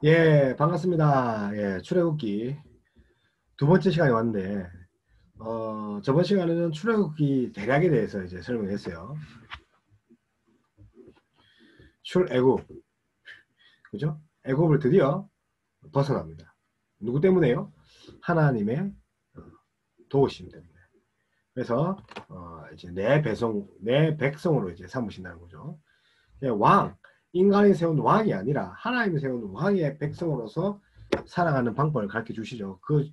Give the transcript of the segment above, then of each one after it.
예, 반갑습니다. 예, 출애굽기 두 번째 시간이 왔는데, 저번 시간에는 출애굽기 대략에 대해서 이제 설명했어요. 출애굽, 그죠? 애굽을 드디어 벗어납니다. 누구 때문에요? 하나님의 도우심 때문에. 그래서 이제 내 백성으로 이제 삼으신다는 거죠. 예, 인간이 세운 왕이 아니라 하나님이 세운 왕의 백성으로서 살아가는 방법을 가르쳐 주시죠. 그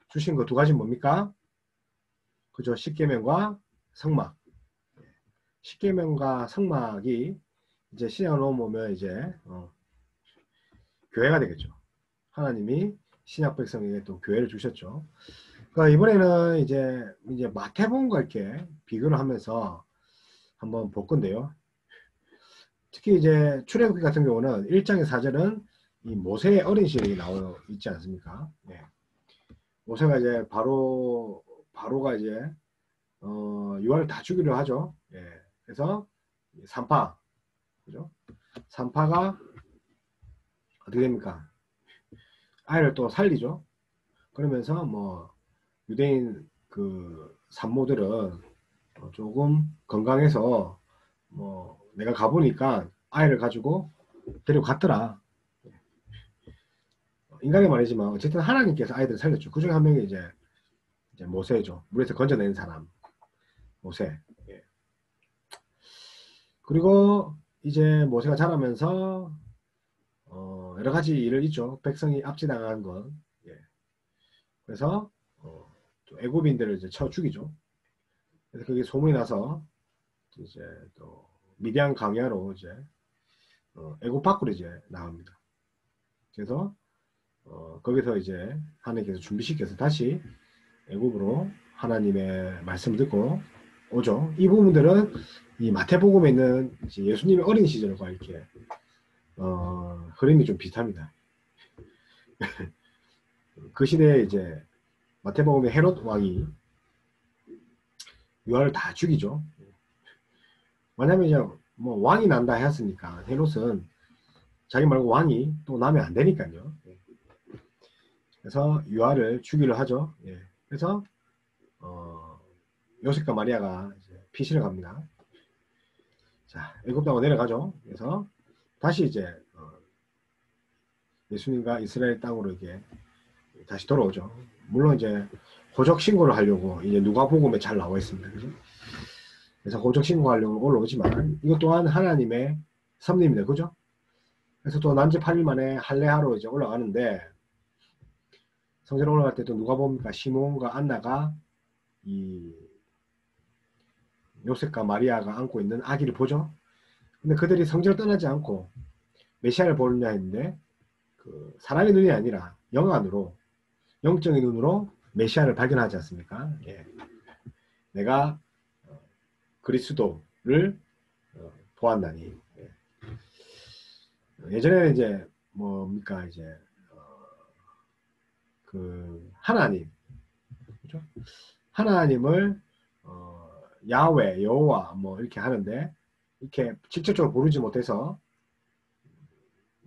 주신 거 두 가지 뭡니까? 그죠? 십계명과 성막. 십계명과 성막이 이제 신약을 넘어오면 이제 교회가 되겠죠. 하나님이 신약 백성에게 또 교회를 주셨죠. 그러니까 이번에는 이제 마태복음과 이렇게 비교를 하면서 한번 볼 건데요. 특히 이제 출애굽기 같은 경우는 1장의 4절은 이 모세의 어린 시절이 나와 있지 않습니까? 네. 모세가 이제 바로가 이제 유아를 다 죽이려 하죠. 예. 그래서 산파, 그죠? 산파가 어떻게 됩니까? 아이를 또 살리죠. 그러면서 뭐 유대인 그 산모들은 조금 건강해서 뭐 내가 가보니까 아이를 가지고 데려갔더라. 인간의 말이지만 어쨌든 하나님께서 아이들을 살렸죠. 그 중에 한 명이 이제 모세죠. 물에서 건져낸 사람 모세. 예. 그리고 이제 모세가 자라면서 여러 가지 일을 있죠. 백성이 압제당한 것. 예. 그래서 애굽인들을 이제 쳐 죽이죠. 그래서 그게 소문이 나서 이제 또 미디안 강야로 이제 애굽 밖으로 이제 나갑니다. 그래서 거기서 이제 하나님께서 준비시켜서 다시 애굽으로 하나님의 말씀을 듣고 오죠. 이 부분들은 이 마태복음에 있는 이제 예수님의 어린 시절과 이렇게 흐름이 좀 비슷합니다. 그 시대에 이제 마태복음의 헤롯 왕이 유아를 다 죽이죠. 왜냐면 이제 뭐 왕이 난다 했으니까 헤롯은 자기 말고 왕이 또 나면 안 되니까요. 그래서 유아를 죽이려 하죠. 예. 그래서 어, 요셉과 마리아가 이제 피신을 갑니다. 자, 애굽 땅으로 내려가죠. 그래서 다시 이제 예수님과 이스라엘 땅으로 이게 다시 돌아오죠. 물론 이제 호적 신고를 하려고 이제 누가복음에 잘 나와 있습니다. 그죠? 그래서 호적 신고하려고 올라오지만 이것 또한 하나님의 섭리입니다. 그죠? 그래서 또 난지 8일 만에 할례하러 이제 올라가는데 성전 올라갈 때 또 누가 봅니까? 시몬과 안나가 이 요셉과 마리아가 안고 있는 아기를 보죠. 근데 그들이 성전을 떠나지 않고 메시아를 보느냐 했는데 그 사람의 눈이 아니라 영안으로 영적인 눈으로 메시아를 발견하지 않습니까? 예. 내가 그리스도를 보았나니. 예. 예전에는 이제 뭡니까 이제 그 하나님, 그죠? 하나님을 야훼, 여호와 뭐 이렇게 하는데 이렇게 직접적으로 부르지 못해서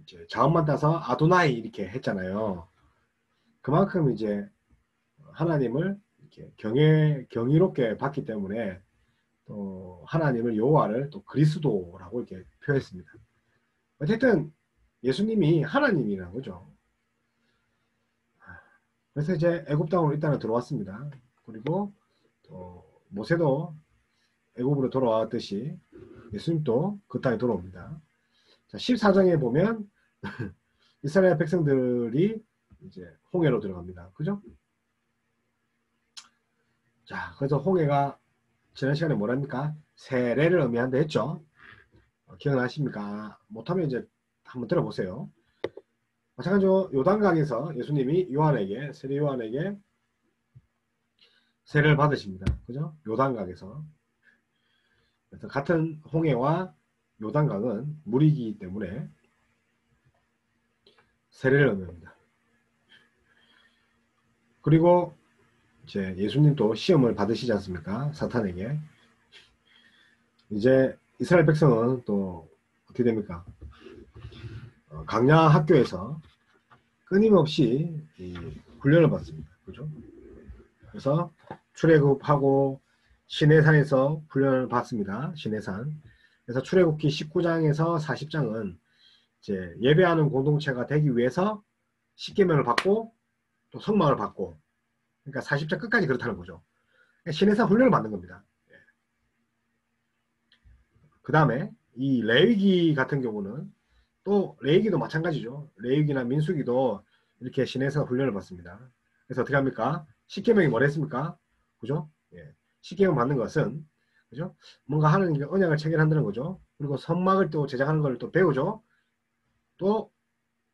이제 자음만 따서 아도나이 이렇게 했잖아요. 그만큼 이제 하나님을 이렇게 경이롭게 봤기 때문에 또 하나님을 여호와를 또 그리스도라고 이렇게 표했습니다. 어쨌든 예수님이 하나님이라는 거죠. 그래서 이제 애굽 땅으로 일단은 들어왔습니다. 그리고 또 모세도 애굽으로 돌아왔듯이 예수님도 그 땅에 돌아옵니다. 자, 14장에 보면 이스라엘 백성들이 이제 홍해로 들어갑니다. 그죠? 자, 그래서 홍해가 지난 시간에 뭐랍니까? 세례를 의미한다 했죠? 기억나십니까? 못하면 이제 한번 들어보세요. 마찬가지로 요단강에서 예수님이 세례 요한에게 세례를 받으십니다. 그죠? 요단강에서. 그래서 같은 홍해와 요단강은 물이기 때문에 세례를 의미합니다. 그리고 이제 예수님도 시험을 받으시지 않습니까? 사탄에게. 이제 이스라엘 백성은 또 어떻게 됩니까? 강야 학교에서 끊임없이 이 훈련을 받습니다. 그죠? 그래서 출애굽하고 시내산에서 훈련을 받습니다. 시내산. 그래서 출애굽기 19장에서 40장은 이제 예배하는 공동체가 되기 위해서 십계명을 받고 또 성막을 받고, 그러니까 40장 끝까지 그렇다는 거죠. 시내산 훈련을 받는 겁니다. 그 다음에 이 레위기 같은 경우는 또 레위기도 마찬가지죠. 레위기나 민수기도 이렇게 시내산 훈련을 받습니다. 그래서 어떻게 합니까? 십계명이 뭐랬습니까? 그죠? 예. 십계명 받는 것은 그죠? 뭔가 하나님께 언약을 체결한다는 거죠. 그리고 성막을 또 제작하는 걸 또 배우죠. 또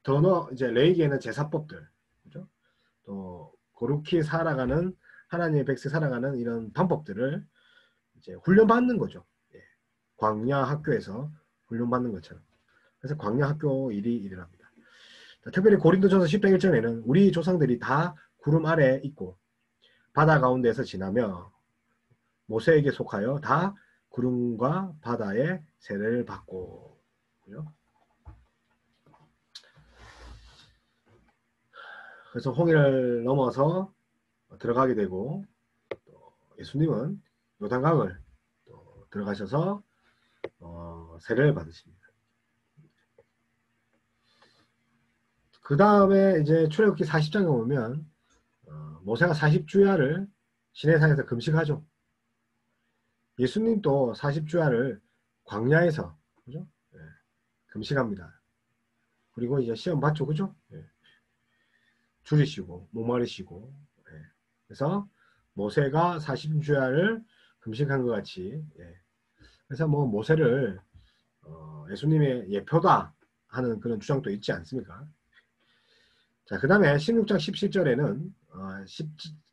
더 이제 레위기에는 제사법들, 그죠? 또 거룩히 살아가는 하나님의 백성 살아가는 이런 방법들을 이제 훈련받는 거죠. 예. 광야 학교에서 훈련받는 것처럼. 그래서 광야 학교 일이 일어납니다. 특별히 고린도전서 10장 1절에는 우리 조상들이 다 구름 아래 있고 바다 가운데서 지나며 모세에게 속하여 다 구름과 바다의 세례를 받고, 그죠? 그래서 홍해를 넘어서 들어가게 되고, 또 예수님은 요단강을 또 들어가셔서 세례를 받으십니다. 그 다음에 이제 출애굽기 40장에 보면 모세가 40주야를 시내산에서 금식하죠. 예수님도 40주야를 광야에서, 그죠? 예, 금식합니다. 그리고 이제 시험 받죠, 그죠? 예. 줄이시고 목마르시고. 예. 그래서 모세가 40주야를 금식한 것 같이, 예. 그래서 뭐 모세를 예수님의 예표다 하는 그런 주장도 있지 않습니까? 자, 그 다음에 16장 17절에는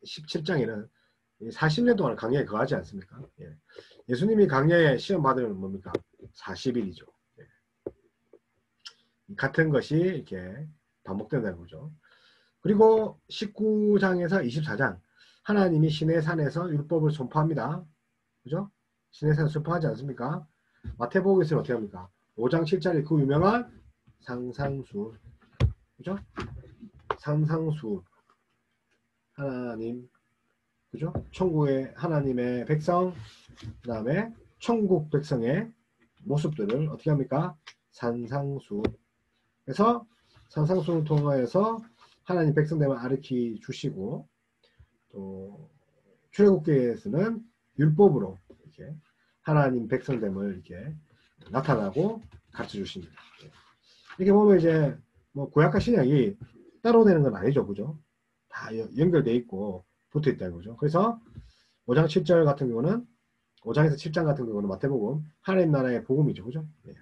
17장에는 40년 동안 강야에 거하지 않습니까? 예. 예수님이 강야에 시험 받으면 뭡니까? 40일이죠. 예. 같은 것이 이렇게 반복된다는 거죠. 그리고 19장에서 24장 하나님이 시내산에서 율법을 선포합니다. 그죠? 시내산에서 선포하지 않습니까? 마태복음에서는 어떻게 합니까? 5장 7절에 그 유명한 상상수, 그죠? 상상수 하나님, 그죠? 천국의 하나님의 백성, 그 다음에 천국 백성의 모습들을 어떻게 합니까? 산상수. 그래서 산상수를 통해서 하나님 백성됨을 가르치 주시고, 또 출애굽기에서는 율법으로 이렇게 하나님 백성됨을 이렇게 나타나고 가르쳐 주십니다. 이렇게 보면 이제 뭐 구약과 신약이 따로 되는 건 아니죠, 그죠? 다 연결돼 있고 붙어 있다는 거죠. 그래서 5장 7절 같은 경우는 5장에서 7장 같은 경우는 마태복음 하나님 나라의 복음이죠, 그죠? 네.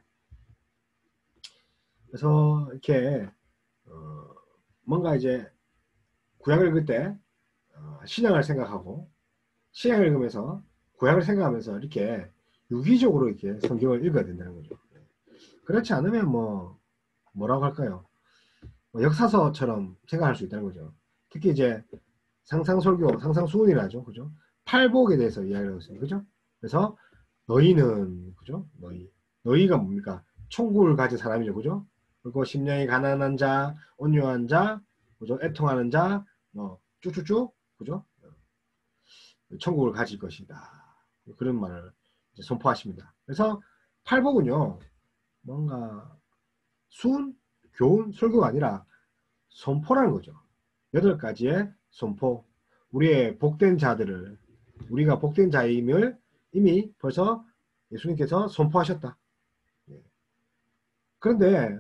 그래서 이렇게 뭔가 이제 구약을 읽을 때 신약을 생각하고 신약을 읽으면서 구약을 생각하면서 이렇게 유기적으로 이렇게 성경을 읽어야 된다는 거죠. 그렇지 않으면 뭐라고 할까요? 역사서처럼 생각할 수 있다는 거죠. 특히 이제 상상설교, 상상수훈이라죠, 그죠? 팔복에 대해서 이야기를 하고 있습니다, 그죠? 그래서 너희는, 그죠? 너희가 뭡니까? 천국을 가진 사람이죠, 그죠? 그리고 심령이 가난한 자, 온유한 자, 그죠? 애통하는 자, 쭉쭉쭉, 그죠? 천국을 가질 것이다. 그런 말을 이제 선포하십니다. 그래서 팔복은요, 뭔가 수훈, 교훈, 설교가 아니라 선포라는 거죠. 8가지의 선포. 우리의 복된 자들을, 우리가 복된 자임을 이미 벌써 예수님께서 선포하셨다. 그런데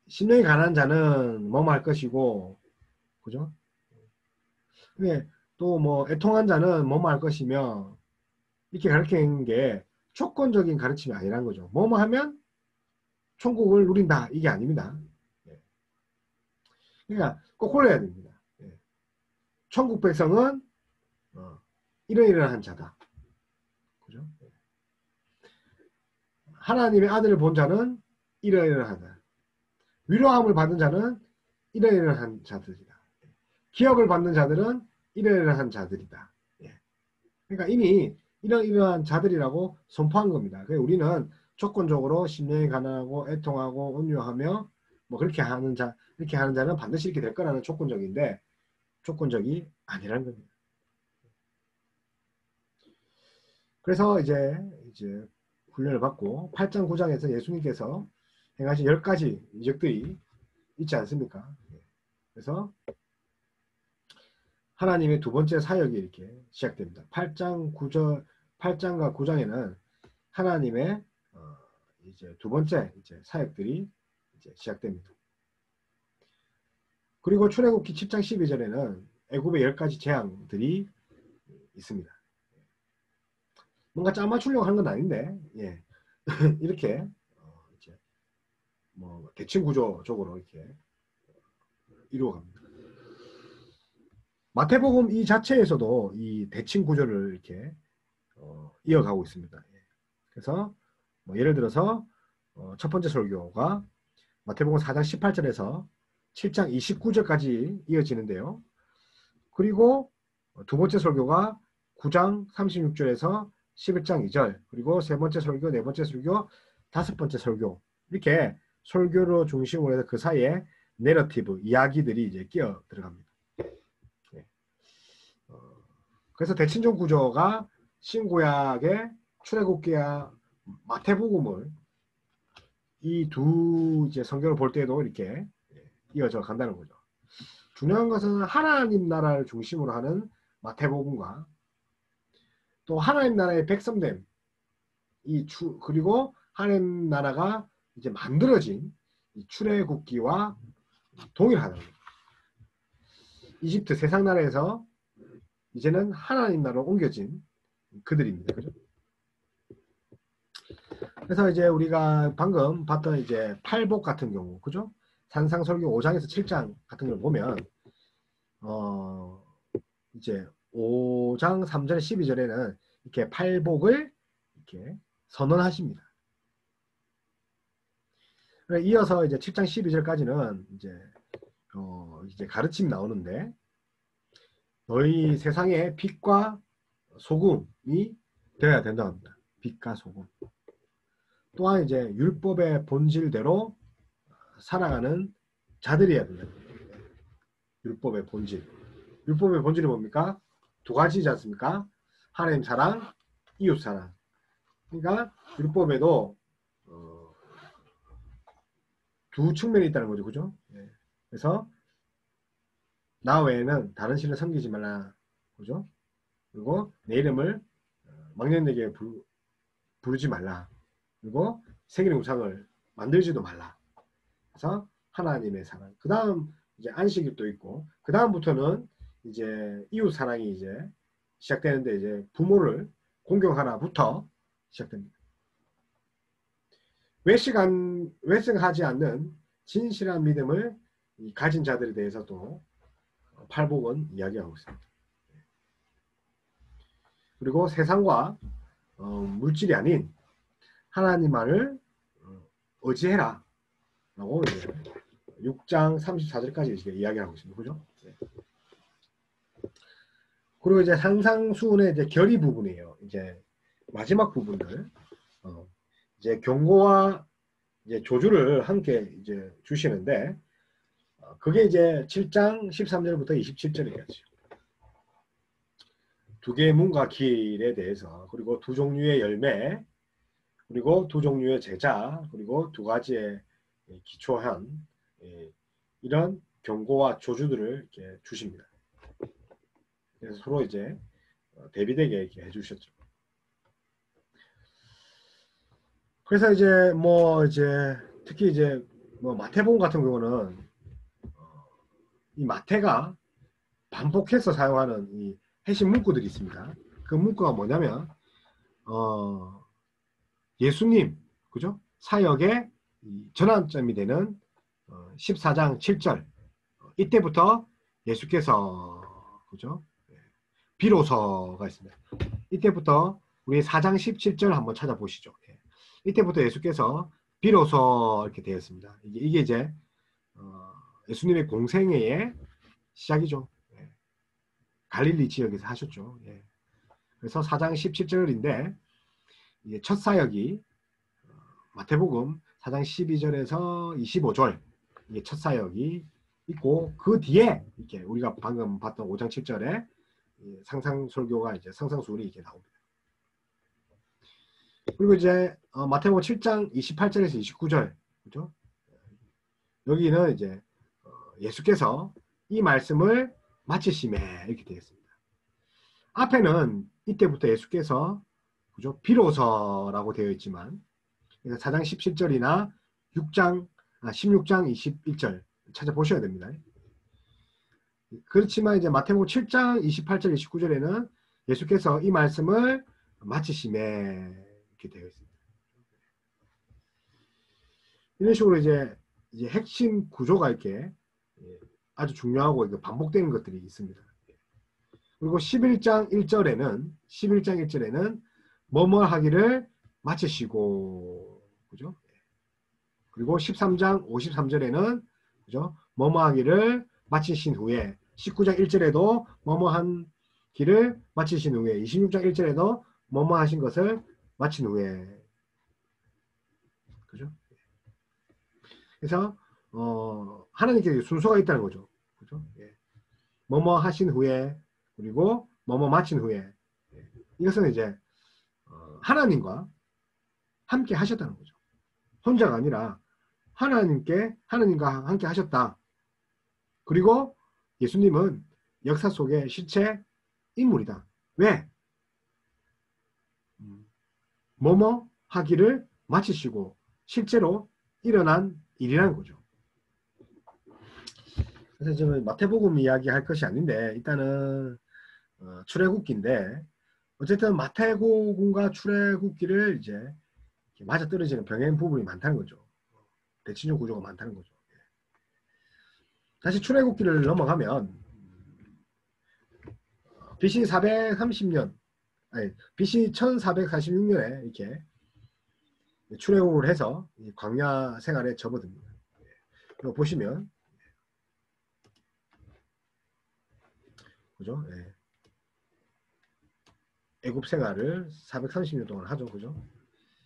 심령이 가난한 자는 뭐뭐 할 것이고, 그죠? 또 애통한 자는 뭐뭐 할 것이며, 이렇게 가르치는 게 조건적인 가르침이 아니라는 거죠. 뭐뭐 하면 천국을 누린다, 이게 아닙니다. 그러니까 꼭 골라야 됩니다. 천국 백성은 이러이러한 자다. 그죠? 하나님의 아들을 본 자는 이러이러하다. 위로함을 받은 자는 이러이러한 자들이다. 기업을 받는 자들은 이러이러한 자들이다. 그러니까 이미 이러이러한 자들이라고 선포한 겁니다. 그래서 우리는 조건적으로 심령이 가난하고 애통하고 온유하며 뭐 그렇게 하는 자는 반드시 이렇게 될 거라는 조건적인데 조건적이 아니라는 겁니다. 그래서 이제 훈련을 받고 8장 9장에서 예수님께서 행하신 10가지 이적들이 있지 않습니까? 그래서 하나님의 두 번째 사역이 이렇게 시작됩니다. 8장과 9장에는 하나님의 이제 두 번째 사역들이 이제 시작됩니다. 그리고 출애굽기 10장 12절에는 애굽의 10가지 재앙들이 있습니다. 뭔가 짜맞추려고 하는 건 아닌데, 예. 이렇게 이제 뭐 대칭 구조적으로 이렇게 이루어갑니다. 마태복음 이 자체에서도 이 대칭 구조를 이렇게 이어가고 있습니다. 그래서 뭐 예를 들어서 첫 번째 설교가 마태복음 4장 18절에서 7장 29절까지 이어지는데요. 그리고 두 번째 설교가 9장 36절에서 11장 2절, 그리고 세 번째 설교, 네 번째 설교, 다섯 번째 설교, 이렇게 설교로 중심으로 해서 그 사이에 내러티브, 이야기들이 이제 끼어 들어갑니다. 그래서 대칭적 구조가 신구약의 출애굽기와 마태복음을 이 두 이제 성경을 볼 때도 이렇게 이어져 간다는 거죠. 중요한 것은 하나님 나라를 중심으로 하는 마태복음과 또 하나님 나라의 백성됨, 그리고 하나님 나라가 이제 만들어진 이 출애굽기와 동일하다는 거죠. 이집트 세상 나라에서 이제는 하나님 나라로 옮겨진 그들입니다. 그죠? 그래서 이제 우리가 방금 봤던 이제 팔복 같은 경우, 그죠? 산상설교 5장에서 7장 같은 걸 보면, 이제 5장 3절 12절에는 이렇게 팔복을 이렇게 선언하십니다. 이어서 이제 7장 12절까지는 이제 가르침이 나오는데, 너희 세상에 빛과 소금이 되어야 된다고 합니다. 빛과 소금. 또한 이제 율법의 본질대로 살아가는 자들이어야 된다. 율법의 본질. 율법의 본질이 뭡니까? 두 가지지 않습니까? 하나님 사랑, 이웃 사랑. 그러니까 율법에도 두 측면이 있다는 거죠. 그죠? 그래서 나 외에는 다른 신을 섬기지 말라. 그죠? 그리고 내 이름을 망령되게 부르지 말라. 그리고 새기는 우상을 만들지도 말라. 그래서 하나님의 사랑. 그 다음 이제 안식이 또 있고, 그 다음부터는 이제 이웃 사랑이 이제 시작되는데, 이제 부모를 공경하라부터 시작됩니다. 외식하지 않는 진실한 믿음을 가진 자들에 대해서도 팔복은 이야기하고 있습니다. 그리고 세상과 물질이 아닌 하나님만을 의지해라 라고 이제 6장 34절까지 이제 이야기하고 있습니다. 그죠? 그리고 이제 상상수훈의 이제 결의 부분이에요. 이제 마지막 부분들 이제 경고와 이제 조주를 함께 이제 주시는데, 그게 이제 7장 13절부터 27절이겠죠. 두 개의 문과 길에 대해서, 그리고 두 종류의 열매, 그리고 두 종류의 제자, 그리고 두 가지의 기초한 이런 경고와 조주들을 이렇게 주십니다. 그래서 서로 이제 대비되게 이렇게 해주셨죠. 그래서 이제 특히 이제 마태복음 같은 경우는 이 마태가 반복해서 사용하는 이 핵심 문구들이 있습니다. 그 문구가 뭐냐면 예수님, 그죠? 사역의 전환점이 되는 14장 7절, 이때부터 예수께서, 그죠? 비로소가 있습니다. 이때부터 우리 4장 17절 한번 찾아보시죠. 이때부터 예수께서 비로소 이렇게 되었습니다. 이게 이제 예수님의 공생애의 시작이죠. 갈릴리 지역에서 하셨죠. 그래서 4장 17절인데 첫 사역이 마태복음 4장 12절에서 25절 이게 첫 사역이 있고 그 뒤에 이렇게 우리가 방금 봤던 5장 7절에 상상 설교가 이제 상상수훈이 이렇게 나옵니다. 그리고 이제 마태복음 7장 28절에서 29절 그죠? 여기는 이제 예수께서 이 말씀을 마치심에 이렇게 되어 있습니다. 앞에는 이때부터 예수께서 그죠? 비로소라고 되어 있지만 4장 17절이나 16장 21절 찾아보셔야 됩니다. 그렇지만 이제 마태복음 7장 28절 29절에는 예수께서 이 말씀을 마치심에 이렇게 되어 있습니다. 이런 식으로 이제 핵심 구조가 이렇게 아주 중요하고 반복되는 것들이 있습니다. 그리고 11장 1절에는 뭐뭐 하기를 마치시고 그죠? 그리고 13장 53절에는 그죠? 뭐뭐 하기를 마치신 후에 19장 1절에도 뭐뭐 한 길을 마치신 후에 26장 1절에도 뭐뭐 하신 것을 마친 후에 그죠? 그래서 하나님께 순서가 있다는 거죠. 그죠? 예. 뭐뭐 하신 후에 그리고 뭐뭐 마친 후에 이것은 이제 하나님과 함께 하셨다는 거죠. 혼자가 아니라 하나님과 함께 하셨다. 그리고 예수님은 역사 속의 실체 인물이다. 왜? 뭐뭐 하기를 마치시고 실제로 일어난 일이라는 거죠. 그래서 지금 마태복음 이야기 할 것이 아닌데 일단은 출애굽기인데 어쨌든 마태복음과 출애굽기를 이제 맞아떨어지는 병행 부분이 많다는 거죠. 대치적 구조가 많다는 거죠. 다시 출애굽기를 넘어가면 BC 430년 BC 1446년에 이렇게 출애굽을 해서 광야 생활에 접어듭니다. 이거 보시면 그죠? 예. 애굽 생활을 430년 동안 하죠. 그죠?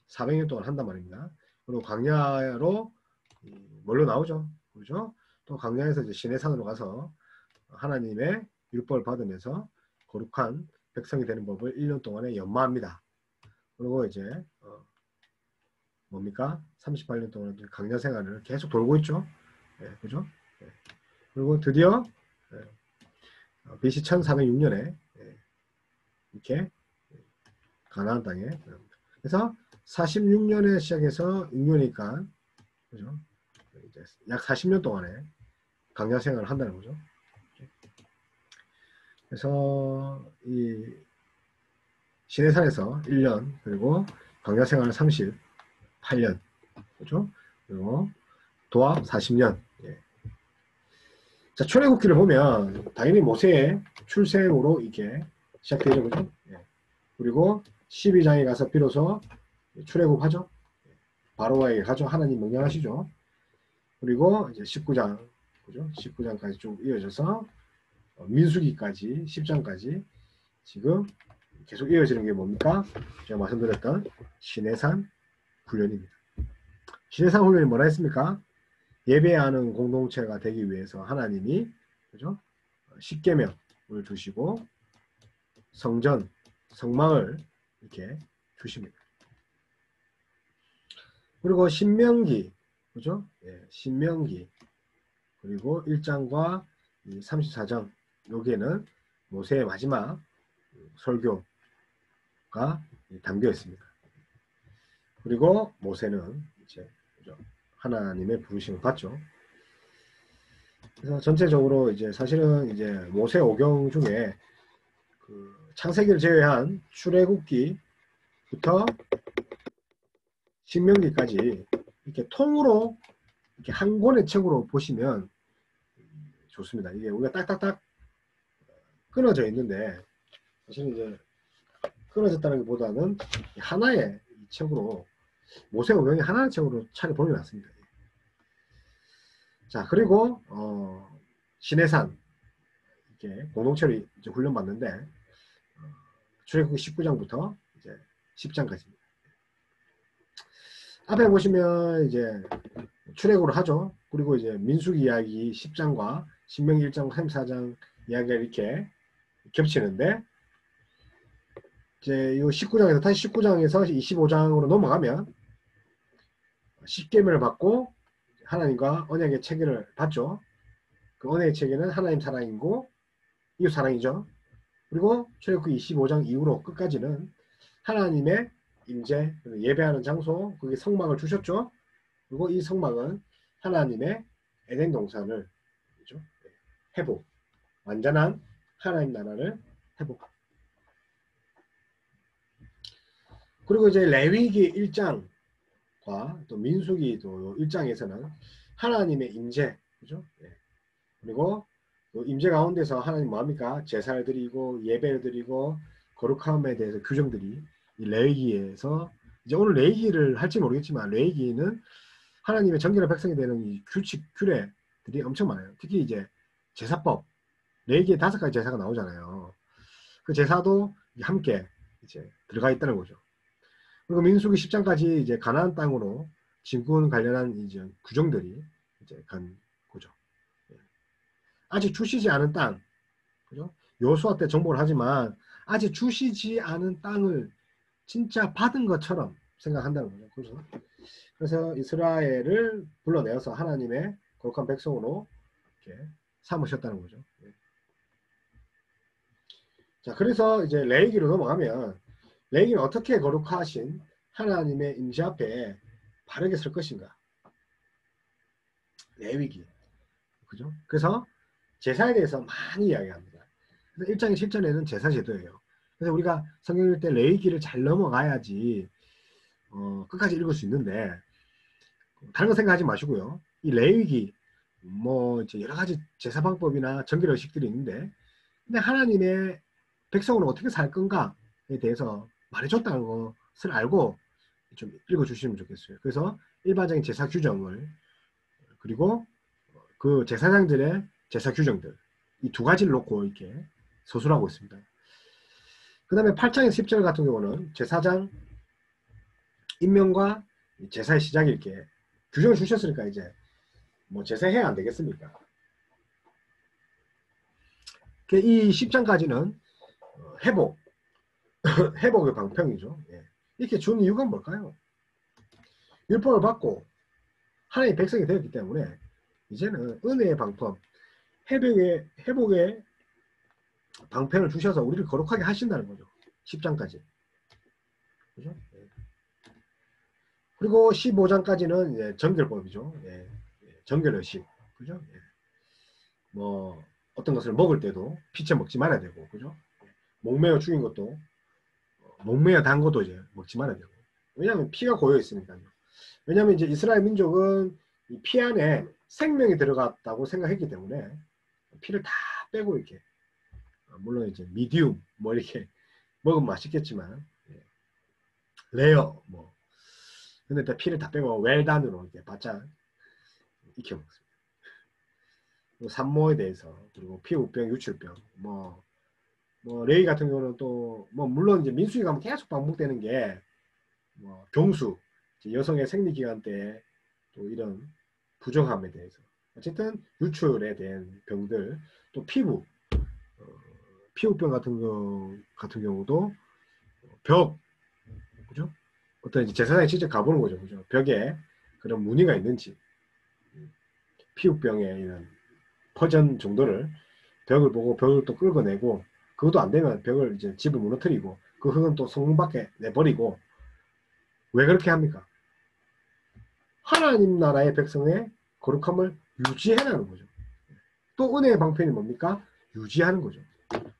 400년 동안 한단 말입니다. 그리고 광야로 뭘로 나오죠? 그죠? 또 광야에서 이제 시내산으로 가서 하나님의 율법을 받으면서 거룩한 백성이 되는 법을 1년 동안에 연마합니다. 그리고 이제 뭡니까? 38년 동안 광야 생활을 계속 돌고 있죠. 예, 그죠? 예. 그리고 드디어 BC 1406년에 이렇게 가나안 땅에 그래서 46년에 시작해서 6년이니까 그죠? 이제 약 40년 동안에 광야 생활을 한다는 거죠. 그래서 이 시내산에서 1년 그리고 광야 생활을 38년 그죠? 그리고 도합 40년. 예. 자, 출애굽기를 보면 당연히 모세의 출생으로 이게 시작되죠, 그죠? 예. 그리고 12장에 가서 비로소 출애굽하죠. 바로에게 가죠. 하나님 명령하시죠. 그리고 이제 19장, 그죠? 19장까지 쭉 이어져서 민수기까지 10장까지 지금 계속 이어지는 게 뭡니까? 제가 말씀드렸던 시내산 훈련입니다. 시내산 훈련이 뭐라 했습니까? 예배하는 공동체가 되기 위해서 하나님이 그죠? 십계명을 주시고 성전, 성막을 이렇게 주십니다. 그리고 신명기, 그죠? 예, 신명기 그리고 1장과 34장 여기에는 모세의 마지막 설교가 담겨 있습니다. 그리고 모세는 이제 하나님의 부르심을 받죠. 그래서 전체적으로 이제 사실은 이제 모세 오경 중에 그 창세기를 제외한 출애굽기부터 신명기까지 이렇게 통으로 이렇게 한 권의 책으로 보시면 좋습니다. 이게 우리가 딱딱딱 끊어져 있는데 사실은 이제 끊어졌다는 것보다는 하나의 책으로 모세 오경이 하나의 책으로 차례 보내놨습니다. 자, 그리고 시내산 이렇게 공동체로 이제 훈련받는데 출애굽기 19장부터 이제 10장까지입니다. 앞에 보시면 이제 출애굽을 하죠. 그리고 이제 민수기 이야기 10장과 신명기 1장, 34장 이야기가 이렇게 겹치는데 이제 이 19장에서 다시 19장에서 25장으로 넘어가면 십계명을 받고 하나님과 언약의 체계를 받죠. 그 언약의 체계는 하나님 사랑이고 이웃 사랑이죠. 그리고 출애굽기 25장 이후로 끝까지는 하나님의 임재, 예배하는 장소, 거기 성막을 주셨죠. 그리고 이 성막은 하나님의 에덴 동산을 회복, 완전한 하나님 나라를 회복. 그리고 이제 레위기 1장과 또 민수기 또 1장에서는 하나님의 임재, 그죠? 그리고 임재 가운데서 하나님 뭐합니까? 제사를 드리고 예배를 드리고 거룩함에 대해서 규정들이 이 레위기에서 이제 오늘 레위기를 할지 모르겠지만 레위기는 하나님의 정결한 백성이 되는 이 규칙 규례들이 엄청 많아요. 특히 이제 제사법 레위기에 5가지 제사가 나오잖아요. 그 제사도 함께 이제 들어가 있다는 거죠. 그리고 민수기 10장까지 이제 가나안 땅으로 진군 관련한 이제 규정들이 이제 간 거죠. 아직 주시지 않은 땅, 그죠? 여호수아 때 정복을 하지만 아직 주시지 않은 땅을 진짜 받은 것처럼 생각한다는 거죠. 그래서 이스라엘을 불러내어서 하나님의 거룩한 백성으로 이렇게 삼으셨다는 거죠. 자, 그래서 이제 레위기로 넘어가면 레위기는 어떻게 거룩하신 하나님의 임재 앞에 바르게 설 것인가? 레위기, 그죠? 그래서 제사에 대해서 많이 이야기합니다. 그래서 1장에 7절에는 제사 제도예요. 그래서 우리가 성경 읽을 때 레위기를 잘 넘어가야지 끝까지 읽을 수 있는데 다른 거 생각하지 마시고요. 이 레위기 뭐 이제 여러 가지 제사 방법이나 정결 의식들이 있는데 근데 하나님의 백성으로 어떻게 살 건가에 대해서 말해줬다는 것을 알고 좀 읽어주시면 좋겠어요. 그래서 일반적인 제사 규정을 그리고 그 제사장들의 제사 규정들 이 2가지를 놓고 이렇게 서술하고 있습니다. 그 다음에 8장에서 10절 같은 경우는 제사장 임명과 제사의 시작이 이렇게 규정을 주셨으니까 이제 뭐 제사해야 안 되겠습니까? 이 10장까지는 회복, 회복의 방평이죠. 이렇게 준 이유가 뭘까요? 율법을 받고 하나님의 백성이 되었기 때문에 이제는 은혜의 방법, 회복의 방편을 주셔서 우리를 거룩하게 하신다는 거죠. 10장까지. 그죠? 그리고 15장까지는 이제 정결법이죠. 정결의식. 그죠? 뭐, 어떤 것을 먹을 때도 피채 먹지 말아야 되고, 그죠? 목매어 죽인 것도, 목매어 단 것도 이제 먹지 말아야 되고. 왜냐하면 피가 고여 있으니까요. 왜냐하면 이제 이스라엘 민족은 이 피 안에 생명이 들어갔다고 생각했기 때문에 피를 다 빼고 이렇게 물론 이제 미디움 뭐 이렇게 먹으면 맛있겠지만 레어 뭐 근데 또 피를 다 빼고 웰단으로 이렇게 바짝 익혀 먹습니다. 그리고 산모에 대해서 그리고 피부병, 유출병 뭐 레이 같은 경우는 또 뭐 물론 이제 민수기 가면 계속 반복되는 게 뭐 경수 여성의 생리기간 때 또 이런 부정함에 대해서 어쨌든 유출에 대한 병들 또 피부병 같은 경우도 벽 그죠? 어떤 이제 제사장이 직접 가보는 거죠, 그죠? 벽에 그런 무늬가 있는지 피부병의 이런 퍼전 정도를 벽을 보고 벽을 또 끌어내고 그것도 안 되면 벽을 이제 집을 무너뜨리고 그 흙은 또 성문 밖에 내버리고 왜 그렇게 합니까? 하나님 나라의 백성의 거룩함을 유지해라는 거죠. 또 은혜의 방편이 뭡니까? 유지하는 거죠.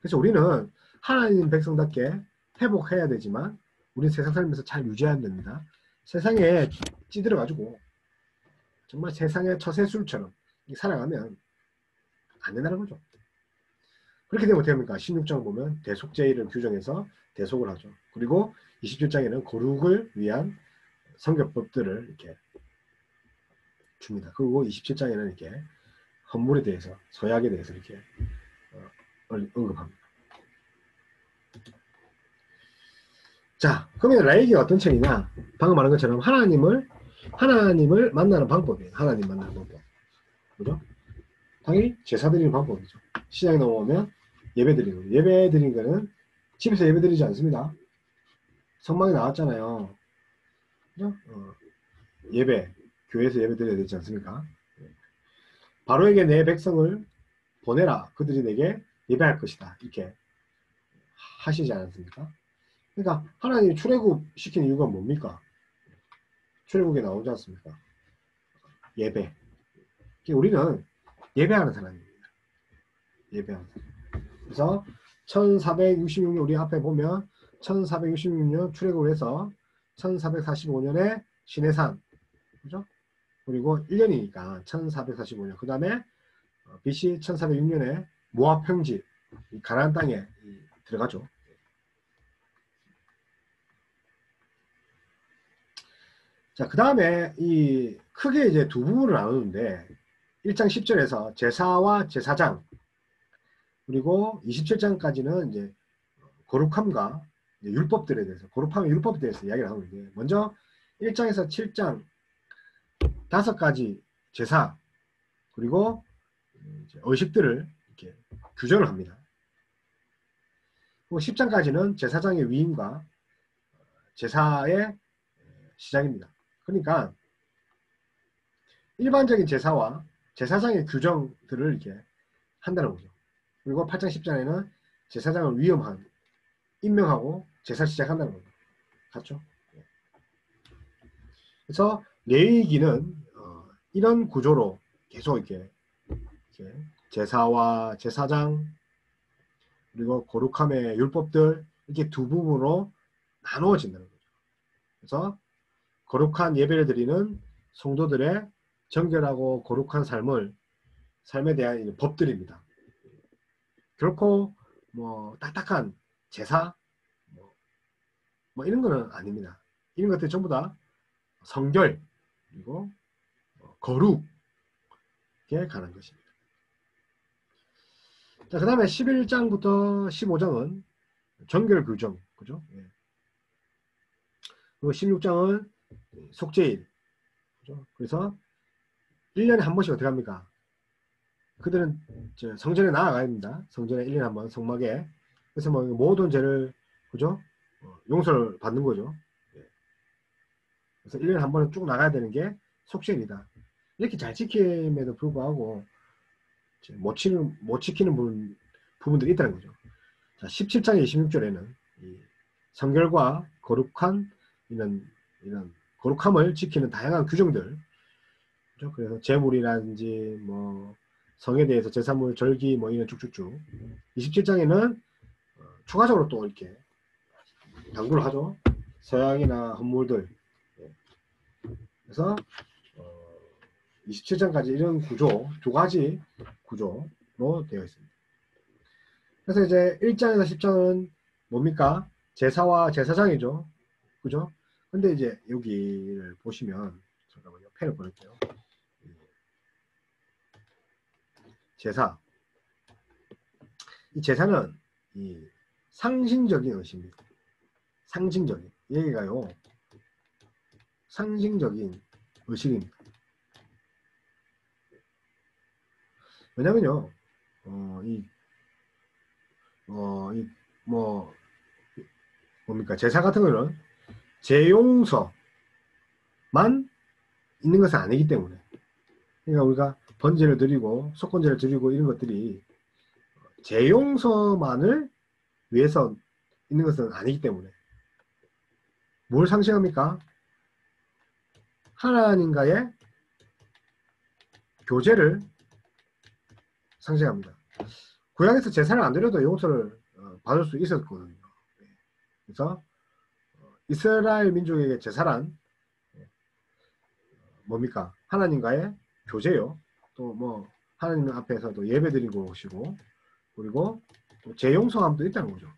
그래서 우리는 하나님 백성답게 회복해야 되지만 우리는 세상 살면서 잘 유지해야 됩니다. 세상에 찌들어가지고 정말 세상의 처세술처럼 살아가면 안 된다는 거죠. 그렇게 되면 어떻게 합니까? 16장 보면 대속제의를 규정해서 대속을 하죠. 그리고 27장에는 거룩을 위한 성경법들을 이렇게 줍니다. 그리고 27장에는 이렇게 헌물에 대해서 서약에 대해서 이렇게 언급합니다. 자, 그러면 레위기가 어떤 책이냐? 방금 말한 것처럼 하나님을 하나님을 만나는 방법이에요. 하나님 만나는 방법. 그죠? 당연히 제사 드리는 방법이죠. 시장에 넘어오면 예배 드리는 거죠. 예배 드리는 거는 집에서 예배 드리지 않습니다. 성막에 나왔잖아요. 그죠? 예배, 교회에서 예배 드려야 되지 않습니까? 바로에게 내 백성을 보내라. 그들이 내게 예배할 것이다. 이렇게 하시지 않았습니까? 그러니까 하나님이 출애굽 시키는 이유가 뭡니까? 출애굽에 나오지 않습니까? 예배. 우리는 예배하는 사람입니다. 예배하는 사람. 그래서 1466년 우리 앞에 보면 1466년 출애굽을 해서 1445년에 시내산, 그죠? 그리고 1년이니까 1445년. 그 다음에 BC 1406년에 모압 평지, 가나안 땅에 들어가죠. 자, 그 다음에 이 크게 이제 두 부분을 나누는데 1장 10절에서 제사와 제사장, 그리고 27장까지는 이제 거룩함과 이제 율법들에 대해서, 거룩함의 율법에 대해서 이야기를 하고 있는데, 먼저 1장에서 7장 5가지 제사, 그리고 이제 의식들을 이렇게 규정을 합니다. 그리고 10장까지는 제사장의 위임과 제사의 시작입니다. 그러니까 일반적인 제사와 제사장의 규정들을 이렇게 한다는 거죠. 그리고 8장 10장에는 제사장을 위임한, 임명하고 제사 시작한다는 거죠. 같죠? 그래서 레위기는 이런 구조로 계속 이렇게 제사와 제사장, 그리고 거룩함의 율법들, 이렇게 두 부분으로 나누어진다는 거죠. 그래서 거룩한 예배를 드리는 성도들의 정결하고 거룩한 삶에 대한 법들입니다. 결코 뭐 딱딱한 제사 뭐 이런 거는 아닙니다. 이런 것들이 전부 다 성결, 그리고 거룩에 관한 것입니다. 자, 그 다음에 11장부터 15장은 정결 규정, 그죠? 예. 그리고 16장은 속죄일, 그죠? 그래서 1년에 한 번씩 어떻게 합니까? 그들은 성전에 나아가야 됩니다. 성전에 1년에 한 번, 성막에. 그래서 뭐 모든 죄를, 그죠? 용서를 받는 거죠. 예. 그래서 1년에 한 번은 쭉 나가야 되는 게 속죄일이다. 이렇게 잘 지킴에도 불구하고 못 지키는 부분들이 있다는 거죠. 자, 17장 26절에는 이 성결과 거룩한 이런 거룩함을 지키는 다양한 규정들, 그렇죠? 그래서 제물이라든지 뭐 성에 대해서 제사물, 절기 뭐 이런 쭉쭉쭉. 27장에는 추가적으로 또 이렇게 당부를 하죠. 서양이나 헌물들. 그래서 27장까지 이런 구조, 두 가지 구조로 되어 있습니다. 그래서 이제 1장에서 10장은 뭡니까? 제사와 제사장이죠. 그죠? 근데 이제 여기를 보시면, 잠깐만요. 펜을 보낼게요. 제사. 이 제사는 이 상징적인 의식입니다. 상징적인. 얘기가요. 상징적인 의식입니다. 왜냐면요, 뭡니까? 제사 같은 거는 제용서만 있는 것은 아니기 때문에. 그러니까 우리가 번제를 드리고, 속건제를 드리고 이런 것들이 제용서만을 위해서 있는 것은 아니기 때문에. 뭘 상징합니까? 하나님과의 교제를 상징합니다. 고향에서 제사를 안 드려도 용서를 받을 수 있었거든요. 그래서 이스라엘 민족에게 제사란 뭡니까? 하나님과의 교제요. 또 뭐 하나님 앞에서도 예배드리고 오시고, 그리고 또 제용서함도 있다는 거죠.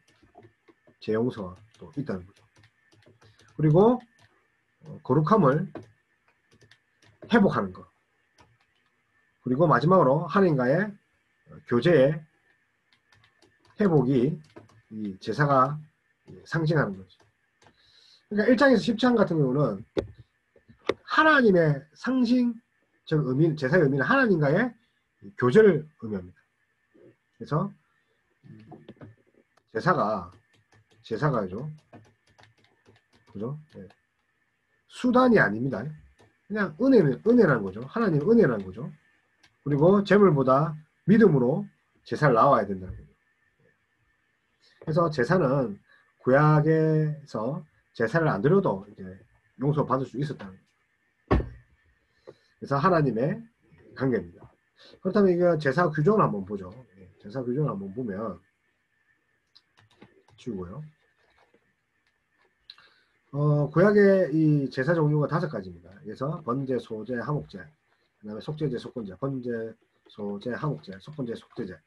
제용서도 있다는 거죠. 그리고 거룩함을 회복하는 것. 그리고 마지막으로 하나님과의 교제의 회복이 이 제사가 상징하는 거죠. 그러니까 1장에서 10장 같은 경우는 하나님의 상징적 의미, 제사의 의미는 하나님과의 교제를 의미합니다. 그래서 제사가죠. 그죠? 네. 수단이 아닙니다. 그냥 은혜라는 거죠. 하나님 은혜라는 거죠. 그리고 재물보다 믿음으로 제사를 나와야 된다는 거죠. 그래서 제사는 구약에서 제사를 안 드려도 이제 용서받을 수 있었다는 거죠. 그래서 하나님의 관계입니다. 그렇다면 이거 제사 규정을 한번 보죠. 제사 규정을 한번 보면 지우고요. 구약의 이 제사 종류가 5가지입니다. 그래서 번제, 소제, 하목제, 그 다음에 속죄제, 속건제, 번제, 소제, 하목제, 속건제, 속죄제,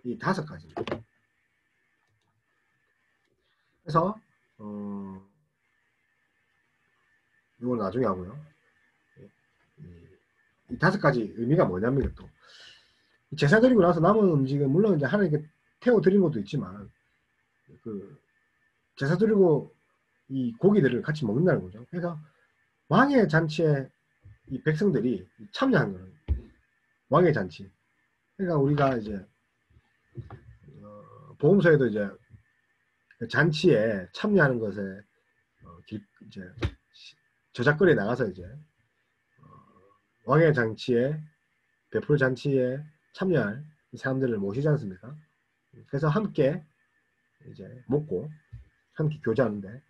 이 5가지입니다. 그래서 이건 나중에 하고요. 이 5가지 의미가 뭐냐면 또 제사 드리고 나서 남은 음식은 물론 이제 하나님께 태워 드린 것도 있지만 그 제사 드리고 이 고기들을 같이 먹는다는 거죠. 그래서 왕의 잔치에 이 백성들이 참여한 거예요. 왕의 잔치. 그러니까 우리가 이제 보험소에도 이제 잔치에 참여하는 것에 이제 저작거리에 나가서 이제 왕의 잔치에 베풀 잔치에 참여할 사람들을 모시지 않습니까? 그래서 함께 이제 먹고 함께 교제하는데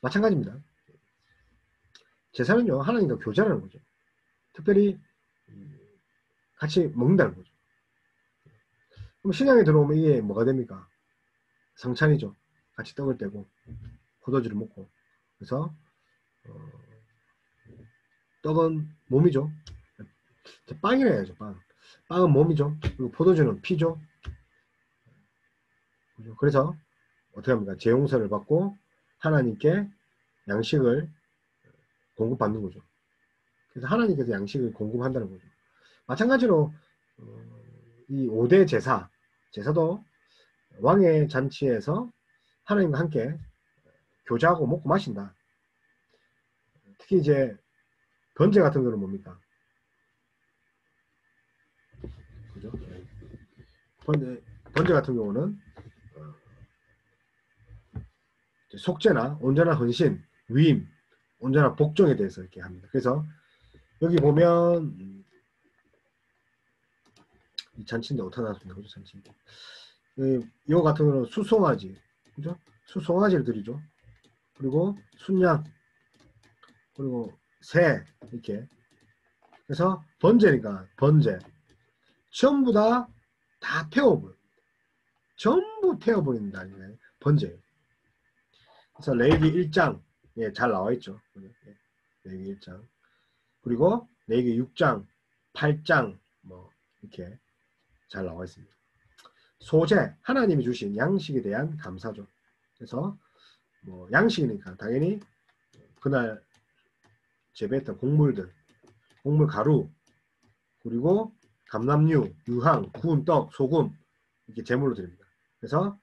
마찬가지입니다. 제사는요 하나님과 교제하는 거죠. 특별히 같이 먹는다는 거죠. 그럼 신앙에 들어오면 이게 뭐가 됩니까? 성찬이죠. 같이 떡을 떼고 포도주를 먹고 그래서 떡은 몸이죠. 빵이라 해야죠. 빵은 몸이죠. 그리고 포도주는 피죠. 그래서 어떻게 합니까? 재용서를 받고 하나님께 양식을 공급받는 거죠. 그래서 하나님께서 양식을 공급한다는 거죠. 마찬가지로 이 5대 제사도 왕의 잔치에서 하나님과 함께 교제하고 먹고 마신다. 특히 이제 번제 같은 경우는 뭡니까? 그죠? 번제 같은 경우는 속죄나 온전한 헌신, 위임, 온전한 복종에 대해서 이렇게 합니다. 그래서 여기 보면 이 잔치인데 어디다 놨습니까? 그죠? 잔치인데. 이거 같은 경우는 수송아지, 그죠? 수송아지를 드리죠. 그리고 순양, 그리고 새 이렇게. 그래서 번제니까 번제 전부 다 태워버려. 전부 태워버린다. 번제예요. 그래서 레위기 1장 예, 잘 나와 있죠. 예, 레위기 1장 그리고 레위기 6장, 8장 뭐 이렇게 잘 나와 있습니다. 소제 하나님이 주신 양식에 대한 감사죠. 그래서 뭐 양식이니까 당연히 그날 재배했던 곡물들, 곡물 가루 그리고 감람류, 유황, 구운 떡, 소금 이렇게 제물로 드립니다. 그래서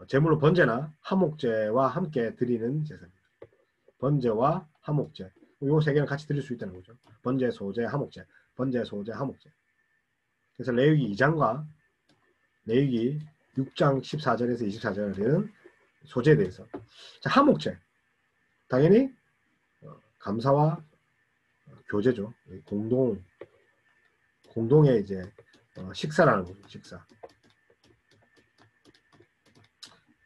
제물로 번제나 하목제와 함께 드리는 제사입니다. 번제와 하목제. 요 3개를 같이 드릴 수 있다는 거죠. 번제, 소제, 하목제. 번제, 소제, 하목제. 그래서 레위기 2장과 레위기 6장 14절에서 24절에는 소제에 대해서. 자, 하목제. 당연히 감사와 교제죠. 공동의 이제 식사라는 거죠. 식사.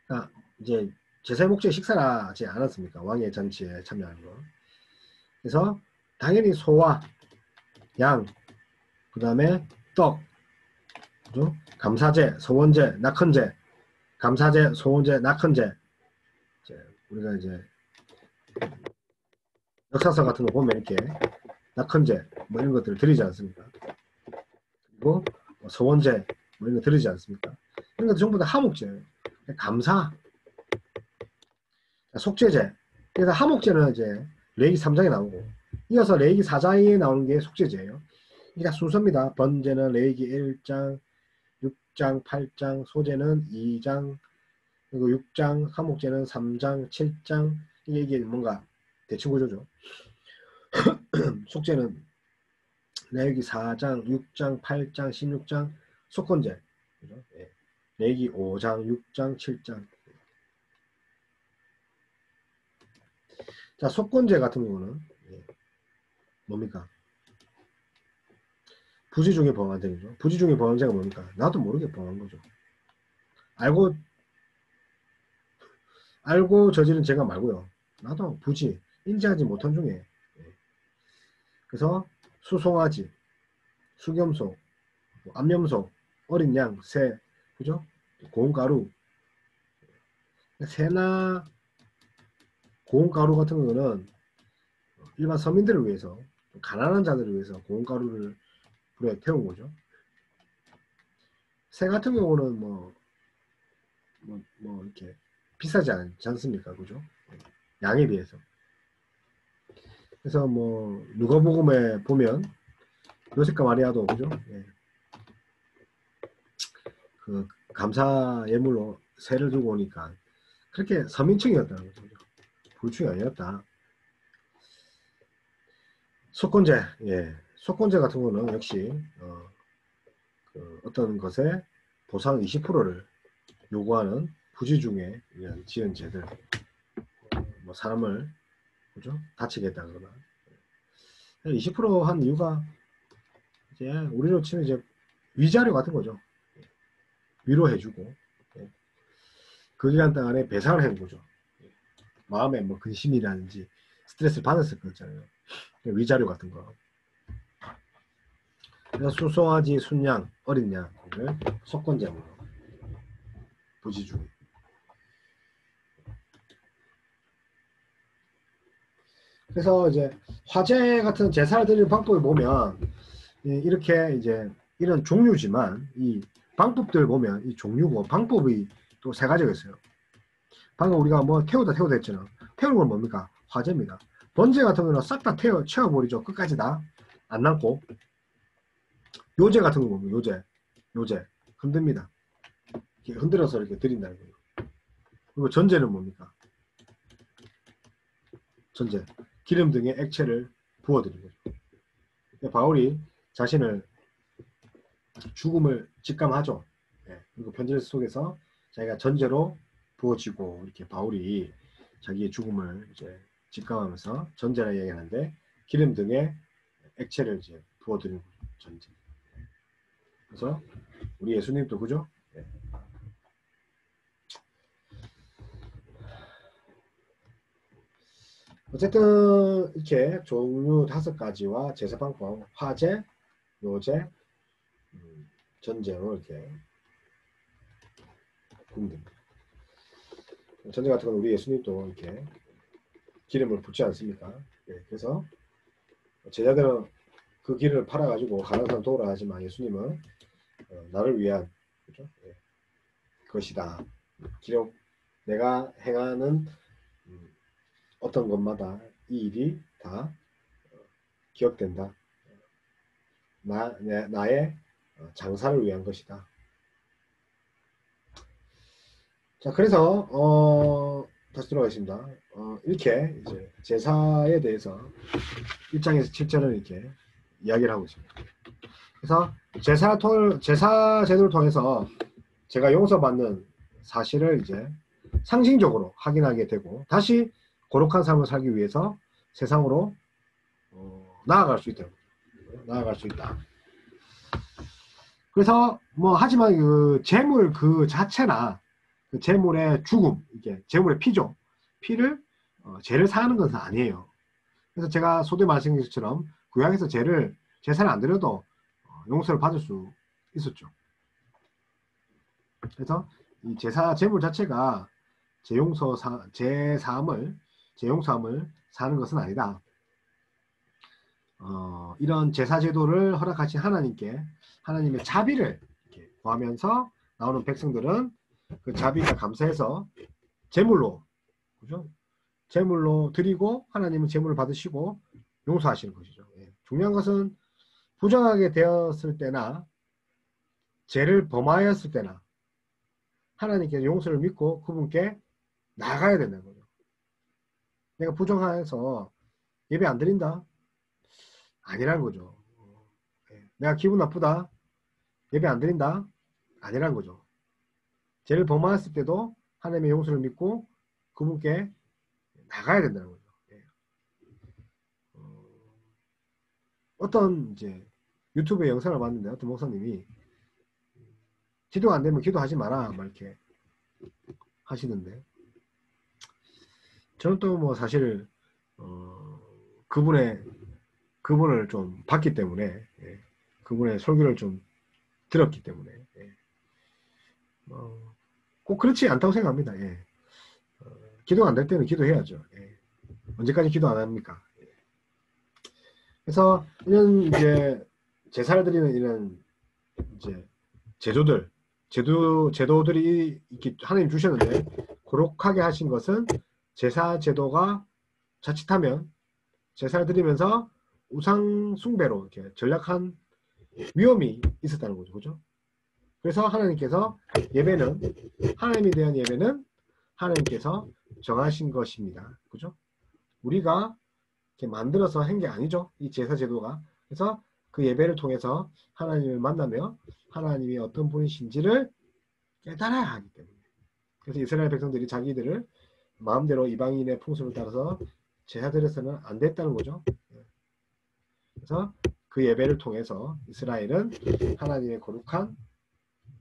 아, 이제 제사의 목적이 식사하지 않았습니까? 왕의 잔치에 참여하는 거. 그래서 당연히 소와 양, 그 다음에 떡, 그죠? 감사제, 소원제, 낙헌제, 감사제, 소원제, 낙헌제. 우리가 이제 역사서 같은 거 보면 이렇게 낙헌제 뭐 이런 것들을 드리지 않습니까? 그리고 소원제 뭐 이런 거 드리지 않습니까? 이런 것도 전부 다 하목제예요. 감사, 속죄제. 그래서 하목제는 이제 레위기 3장에 나오고 이어서 레위기 4장에 나오는 게 속죄제예요. 그러니까 순서입니다. 번제는 레위기 1장, 6장, 8장, 소제는 2장, 그리고 6장, 하목제는 3장, 7장. 이게 뭔가 대칭 구조죠. 속죄는 레위기 4장, 6장, 8장, 16장 속건제. 그죠? 예. 레위기 5장, 6장, 7장. 자, 속건제 같은 경우는 예. 뭡니까? 부지 중에 범한 죄죠. 부지 중에 범한 죄가 뭡니까? 나도 모르게 범한 거죠. 알고 저지른 죄가 말고요. 나도 부지, 인지하지 못한 중에. 예. 그래서 수송아지, 수겸소, 암염소, 어린 양, 새, 그죠? 고운가루. 새나 고운가루 같은 거는 일반 서민들을 위해서, 가난한 자들을 위해서 고운가루를 불에 태운 거죠. 새 같은 경우는 이렇게 비싸지 않지 않습니까? 그죠? 양에 비해서. 그래서 누가복음에 보면 요셉과 마리아도 그죠? 예. 그 감사 예물로 새를 들고 오니까 그렇게 서민층이었다는 거죠. 불충이 아니었다. 속건제, 예. 속건제 같은 거는 역시 어떤 것에 보상 20%를 요구하는 부지 중에 지은 죄들, 사람을 그죠? 다치게 했다거나 20%한 이유가 이제 우리로 치면 이제 위자료 같은 거죠. 위로해주고 그 기간 동안에 배상을 해준 거죠. 마음에 근심이라든지 스트레스를 받았을 거잖아요. 위자료 같은 거. 그래서 수송아지, 순양, 어린 양을 속건제물로 부지 중에. 그래서 이제 화제 같은 제사를 드리는 방법을 보면 이렇게 이제 이런 종류지만 이 방법들 보면 이 종류고 방법이 또 세 가지가 있어요. 방금 우리가 태우다 했잖아. 태우는 건 뭡니까? 화제입니다. 번제 같은 경우는 싹 다 채워버리죠. 끝까지 다 안 남고. 요제 같은 거 보면 요제 흔듭니다. 이렇게 흔들어서 이렇게 드린다는 거예요. 그리고 전제는 뭡니까? 전제 기름 등의 액체를 부어드린 거죠. 바울이 자신을 죽음을 직감하죠. 그리고 편지 속에서 자기가 전제로 부어지고 이렇게 바울이 자기의 죽음을 이제 직감하면서 전제라 얘기하는데 기름 등의 액체를 이제 부어드리는 거죠. 전제. 그래서 우리 예수님도 그죠? 네. 어쨌든 이렇게 종류 5가지와 제사방법, 화제, 요제, 전제로 이렇게 구분됩니다. 전제 같은 건 우리 예수님도 이렇게 기름을 붓지 않습니까? 네, 그래서 제자들은 그 기름을 팔아가지고 가난한 사람 도우라 하지만 예수님은 나를 위한 그죠? 네, 것이다. 기록 내가 행하는 어떤 것마다 이 일이 다 기억된다. 나의 장사를 위한 것이다. 자, 그래서 다시 들어가겠습니다. 이렇게 이제 제사에 대해서 1장에서 7절을 이렇게 이야기를 하고 있습니다. 그래서 제사 제도를 통해서 제가 용서받는 사실을 이제 상징적으로 확인하게 되고 다시 거룩한 삶을 살기 위해서 세상으로 나아갈 수 있다. 나아갈 수 있다. 그래서 하지만 그 재물 그 자체나 그 재물의 죽음, 이게 재물의 피죠. 피를 죄를 사하는 것은 아니에요. 그래서 제가 소대 말씀드린 것처럼 구약에서 제사를 안 드려도 용서를 받을 수 있었죠. 그래서 이 제사 재물 자체가 제사함을 사는 것은 아니다. 이런 제사 제도를 허락하신 하나님께 하나님의 자비를 이렇게 구하면서 나오는 백성들은 그 자비가 감사해서 제물로 그죠? 제물로 드리고 하나님은 제물을 받으시고 용서하시는 것이죠. 중요한 것은 부정하게 되었을 때나 죄를 범하였을 때나 하나님께서 용서를 믿고 그분께 나가야 된다는 거죠. 내가 부정해서 예배 안 드린다. 아니라는 거죠. 내가 기분 나쁘다, 예배 안 드린다, 아니라는 거죠. 죄를 범하였을 때도 하나님의 용서를 믿고 그분께 나가야 된다는 거죠. 어떤 이제 유튜브에 영상을 봤는데 어떤 목사님이 기도가 안 되면 기도하지 마라 막 이렇게 하시는데, 저는 또 뭐 사실 그분을 좀 봤기 때문에, 그분의 설교를 좀 들었기 때문에, 꼭 그렇지 않다고 생각합니다. 기도가 안 될 때는 기도해야죠. 언제까지 기도 안 합니까? 그래서 이런 이제 제사를 드리는 이런 이제 제도들이 이렇게 하나님 주셨는데 고록하게 하신 것은 제사 제도가 자칫하면 제사를 드리면서 우상 숭배로 이렇게 전락한 위험이 있었다는 거죠. 그죠? 그래서 하나님께서 하나님에 대한 예배는 하나님께서 정하신 것입니다. 그죠? 우리가 이렇게 만들어서 한 게 아니죠. 이 제사 제도가. 그래서 그 예배를 통해서 하나님을 만나며 하나님이 어떤 분이신지를 깨달아야 하기 때문에. 그래서 이스라엘 백성들이 자기들을 마음대로 이방인의 풍습을 따라서 제사 드려서는 안 됐다는 거죠. 그래서 그 예배를 통해서 이스라엘은 하나님의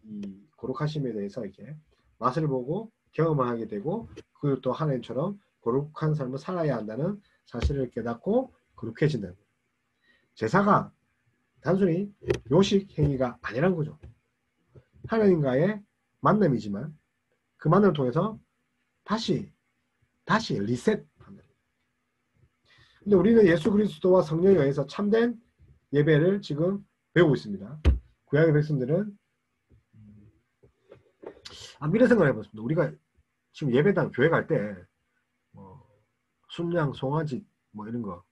이 거룩하심에 대해서 이렇게 맛을 보고 경험을 하게 되고, 그리고 또 하나님처럼 거룩한 삶을 살아야 한다는 사실을 깨닫고 거룩해진다는 거예요. 제사가 단순히 요식 행위가 아니란 거죠. 하나님과의 만남이지만 그 만남을 통해서 다시 리셋한다. 근데 우리는 예수 그리스도와 성령에 의해서 참된 예배를 지금 배우고 있습니다. 구약의 백성들은 미래 생각을 해봤습니다. 우리가 지금 예배당 교회 갈 때 순양, 송아지 뭐 이런 거,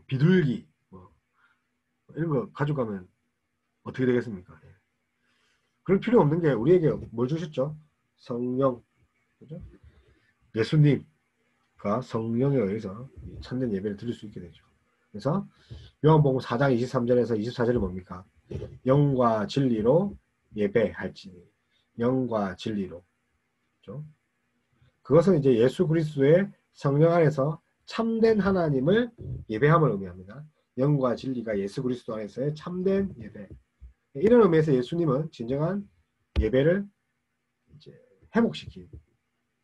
비둘기 뭐 이런 거 가져가면 어떻게 되겠습니까? 그럴 필요 없는 게 우리에게 뭘 주셨죠? 성령, 그죠? 예수님과 성령에 의해서 참된 예배를 드릴 수 있게 되죠. 그래서 요한복음 4장 23절에서 24절이 뭡니까? 영과 진리로 예배할지니. 영과 진리로. 그렇죠? 그것은 이제 예수 그리스도의 성령 안에서 참된 하나님을 예배함을 의미합니다. 영과 진리가 예수 그리스도 안에서의 참된 예배. 이런 의미에서 예수님은 진정한 예배를 이제 회복시킨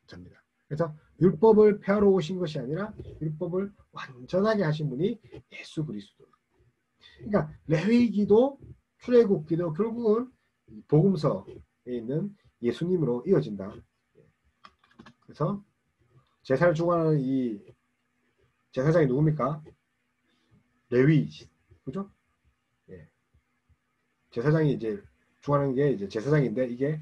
자입니다. 그래서 율법을 폐하러 오신 것이 아니라 율법을 완전하게 하신 분이 예수 그리스도. 그러니까 레위기도 출애굽기도 결국은 복음서에 있는 예수님으로 이어진다. 그래서 제사를 주관하는 이 제사장이 누굽니까? 레위, 그죠? 제사장이 이제 주관하는 게 이제 제사장인데, 이게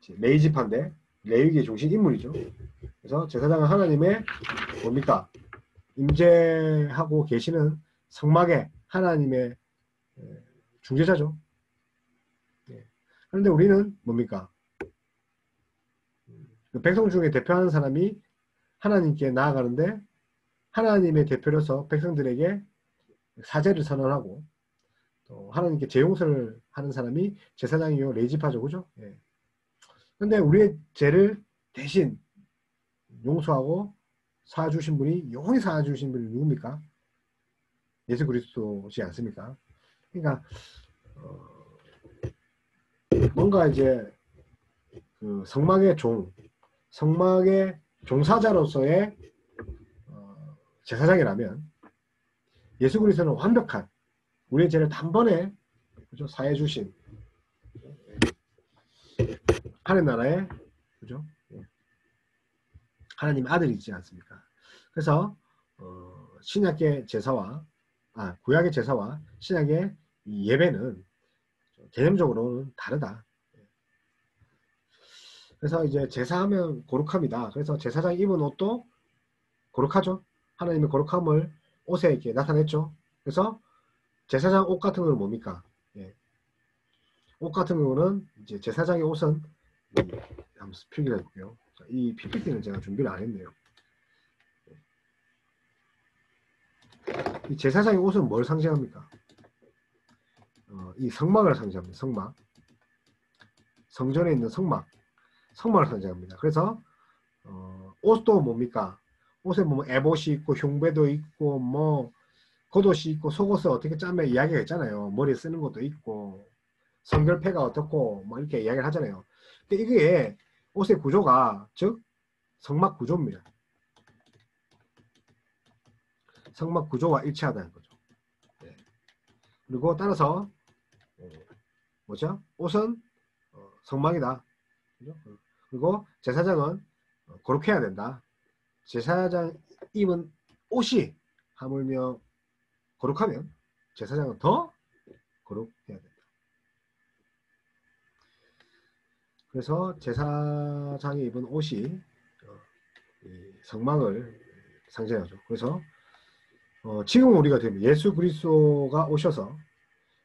레이지파인데 레위기의 중심 인물이죠. 그래서 제사장은 하나님의 뭡니까? 임재하고 계시는 성막의 하나님의 중재자죠. 그런데 우리는 뭡니까? 백성 중에 대표하는 사람이 하나님께 나아가는데, 하나님의 대표로서 백성들에게 사제를 선언하고 또 하나님께 재용서를 하는 사람이 제사장이요 레이지파죠. 그죠? 그런데 우리의 죄를 대신 용서하고 사주신 분이, 영원히 사주신 분이 누굽니까? 예수 그리스도지 않습니까? 그러니까 뭔가 이제 그 성막의 종사자로서의 제사장이라면, 예수 그리스도는 완벽한 우리의 죄를 단번에, 그죠? 사해 주신 하나님 나라의, 그죠? 하나님 아들이지 않습니까? 그래서 신약의 제사와 구약의 제사와 신약의 이 예배는 개념적으로는 다르다. 그래서 이제 제사하면 거룩함이다. 그래서 제사장이 입은 옷도 거룩하죠. 하나님의 거룩함을 옷에 이렇게 나타냈죠. 그래서 제사장 옷 같은 경우는 뭡니까? 옷 같은 경우는 이제 제사장의 옷은 한번 필기를 해볼게요. 이 PPT는 제가 준비를 안 했네요. 이 제사장의 옷은 뭘 상징합니까? 이 성막을 상징합니다. 성막. 성전에 있는 성막을 상징합니다. 그래서 옷도 뭡니까? 옷에 보면 에봇이 있고 흉배도 있고 뭐 겉옷이 있고 속옷을 어떻게 짜면 이야기가 있잖아요. 머리에 쓰는 것도 있고 성결패가 어떻고 뭐 이렇게 이야기를 하잖아요. 근데 이게 옷의 구조가 즉 성막 구조입니다. 성막 구조와 일치하다는 거죠. 네. 그리고 따라서 뭐죠? 옷은 성막이다. 그죠? 그리고 제사장은 거룩해야 된다. 제사장 입은 옷이 하물며 거룩하면 제사장은 더 거룩해야 된다. 그래서 제사장이 입은 옷이 성막을 상징하죠. 그래서 지금 우리가 되면 예수 그리스도가 오셔서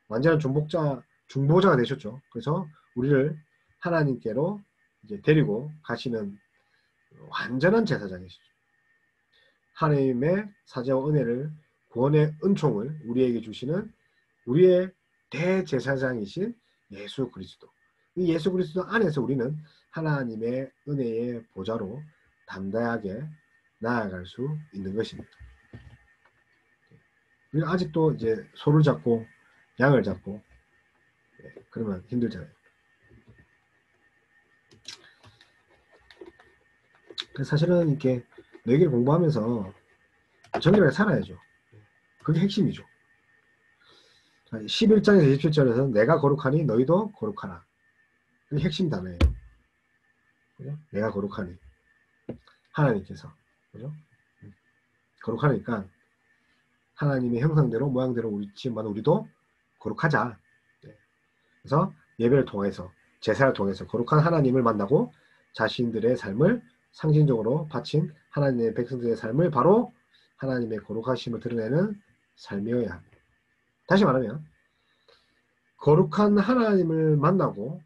완전한 중보자가 되셨죠. 그래서 우리를 하나님께로 이제 데리고 가시는 완전한 제사장이시죠. 하나님의 사제와 은혜를 구원의 은총을 우리에게 주시는 우리의 대제사장이신 예수 그리스도. 이 예수 그리스도 안에서 우리는 하나님의 은혜의 보좌로 담대하게 나아갈 수 있는 것입니다. 우리는 아직도 이제 소를 잡고 양을 잡고 그러면 힘들잖아요. 사실은 이렇게 뇌기를 공부하면서 정결하게 살아야죠. 그게 핵심이죠. 11장에서 27절에서 내가 거룩하니 너희도 거룩하라. 그게 핵심 단어예요. 그죠? 내가 거룩하니 하나님께서 그죠? 거룩하니까 하나님의 형상대로 모양대로 우리 지음받은 우리도 거룩하자. 그래서 예배를 통해서 제사를 통해서 거룩한 하나님을 만나고 자신들의 삶을 상징적으로 바친 하나님의 백성들의 삶을 바로 하나님의 거룩하심을 드러내는 삶이어야 합니다. 다시 말하면 거룩한 하나님을 만나고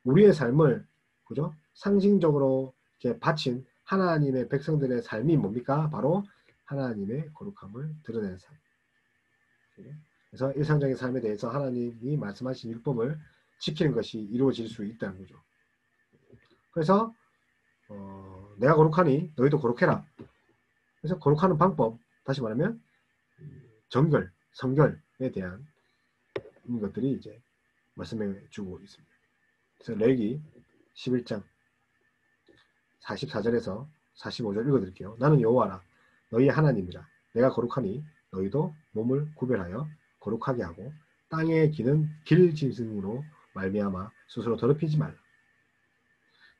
우리의 삶을 그죠? 상징적으로 이렇게 바친 하나님의 백성들의 삶이 뭡니까? 바로 하나님의 거룩함을 드러내는 삶. 그래서 일상적인 삶에 대해서 하나님이 말씀하신 율법을 지키는 것이 이루어질 수 있다는 거죠. 그래서 내가 거룩하니 너희도 거룩해라. 그래서 거룩하는 방법, 다시 말하면 정결, 성결에 대한 것들이 이제 말씀해 주고 있습니다. 그래서 레위기 11장 44절에서 45절 읽어드릴게요. 나는 여호와라 너희 하나님이라. 내가 거룩하니 너희도 몸을 구별하여 거룩하게 하고 땅에 기는 길 짐승으로 말미암아 스스로 더럽히지 말라.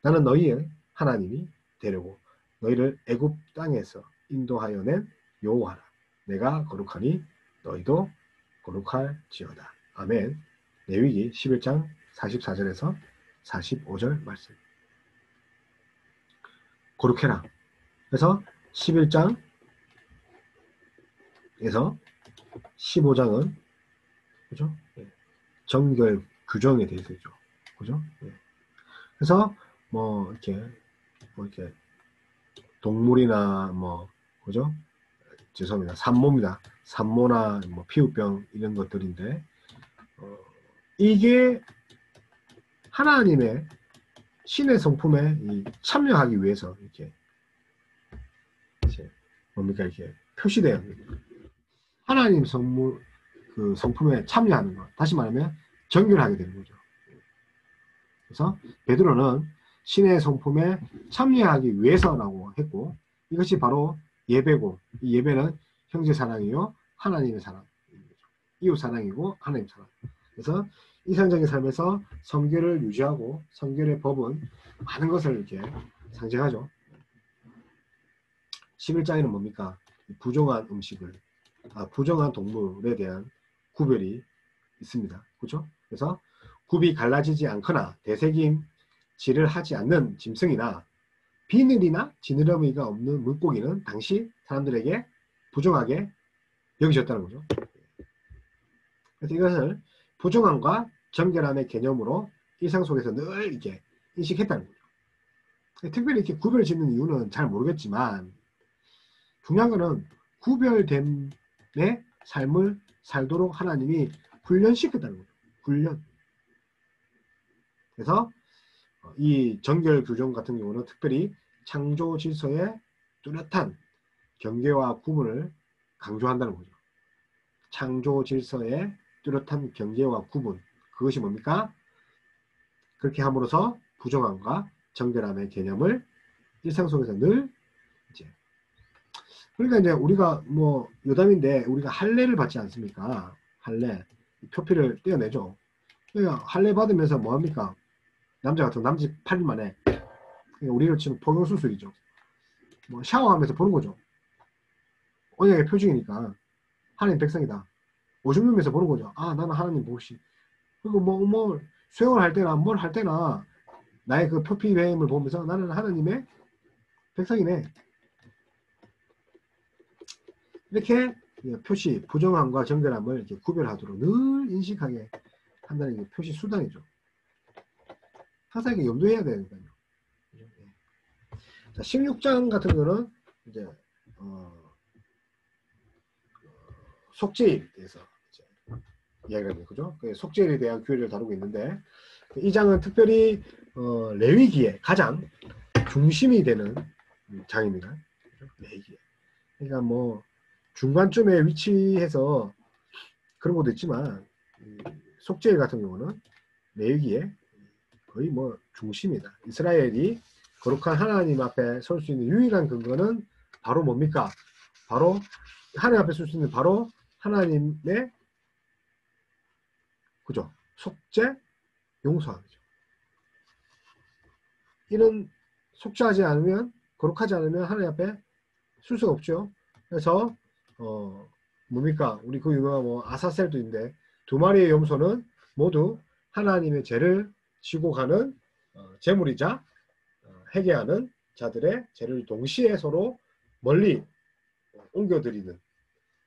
나는 너희의 하나님이 되려고 너희를 애굽 땅에서 인도하여 낸 여호와라. 내가 거룩하니 너희도 거룩할지어다. 아멘. 레위기 11장 44절에서 45절 말씀. 거룩해라. 그래서 11장에서 15장은 그죠? 정결 규정에 대해서죠. 그죠? 그래서 뭐 이렇게 동물이나 뭐 그죠? 죄송합니다. 산모입니다. 산모나 뭐 피부병 이런 것들인데 이게 하나님의 신의 성품에 참여하기 위해서 이렇게 뭡니까 이렇게 표시되어 있는 하나님 그 성품에 참여하는 것. 다시 말하면 정결하게 되는 거죠. 그래서 베드로는 신의 성품에 참여하기 위해서라고 했고 이것이 바로 예배고 이 예배는 형제 사랑이요 하나님의 사랑, 이웃 사랑이고 하나님 사랑. 그래서 일상적인 삶에서 성결을 유지하고 성결의 법은 많은 것을 이렇게 상징하죠. 11장에는 뭡니까? 부정한 음식을, 부정한 동물에 대한 구별이 있습니다. 그렇죠? 그래서 굽이 갈라지지 않거나 되새김질을 하지 않는 짐승이나 비늘이나 지느러미가 없는 물고기는 당시 사람들에게 부정하게 여기셨다는 거죠. 그래서 이것을 부정함과 정결함의 개념으로 일상 속에서 늘 이렇게 인식했다는 거죠. 특별히 이렇게 구별을 짓는 이유는 잘 모르겠지만 중요한 거는 구별된 삶을 살도록 하나님이 훈련시켰다는 거죠. 훈련. 그래서 이 정결 규정 같은 경우는 특별히 창조 질서의 뚜렷한 경계와 구분을 강조한다는 거죠. 창조 질서의 뚜렷한 경계와 구분. 그것이 뭡니까? 그렇게 함으로써 부정함과 정결함의 개념을 일상 속에서 늘 이제 그러니까 이제 우리가 뭐 여담인데 우리가 할례를 받지 않습니까? 할례 표피를 떼어내죠. 그러니까 할례 받으면서 뭐 합니까? 남자 같은 남직 8일 만에 그러니까 우리로 치면 포경수술이죠. 뭐 샤워하면서 보는 거죠. 언약의 표징이니까 하나님 백성이다. 오줌 누면서 보는 거죠. 아 나는 하나님 보시. 그리고 뭐 수영을 할 때나 뭘 할 때나 나의 그 표피 배임을 보면서 나는 하나님의 백성이네. 이렇게 표시, 부정함과 정결함을 이렇게 구별하도록 늘 인식하게 한다는 게 표시 수단이죠. 항상 이게 염두해야 되니까요. 자, 16장 같은 경우는 이제 속죄일에 대해서 이야기를 합니다. 그죠? 속죄일에 대한 규례를 다루고 있는데 이 장은 특별히 레위기에 가장 중심이 되는 장입니다. 레위기에. 그러니까 뭐 중간쯤에 위치해서 그런 것도 있지만 속죄일 같은 경우는 레위기에 거의 뭐 중심이다. 이스라엘이 거룩한 하나님 앞에 설 수 있는 유일한 근거는 바로 뭡니까? 바로 하나님 앞에 설 수 있는 바로 하나님의 그죠? 속죄 용서하죠. 이는 속죄하지 않으면 거룩하지 않으면 하나님 앞에 쓸 수가 없죠. 그래서 뭡니까? 우리 그 유명한 뭐 아사셀도 있는데 두 마리의 염소는 모두 하나님의 죄를 지고 가는 제물이자 회개하는 자들의 죄를 동시에 서로 멀리 옮겨드리는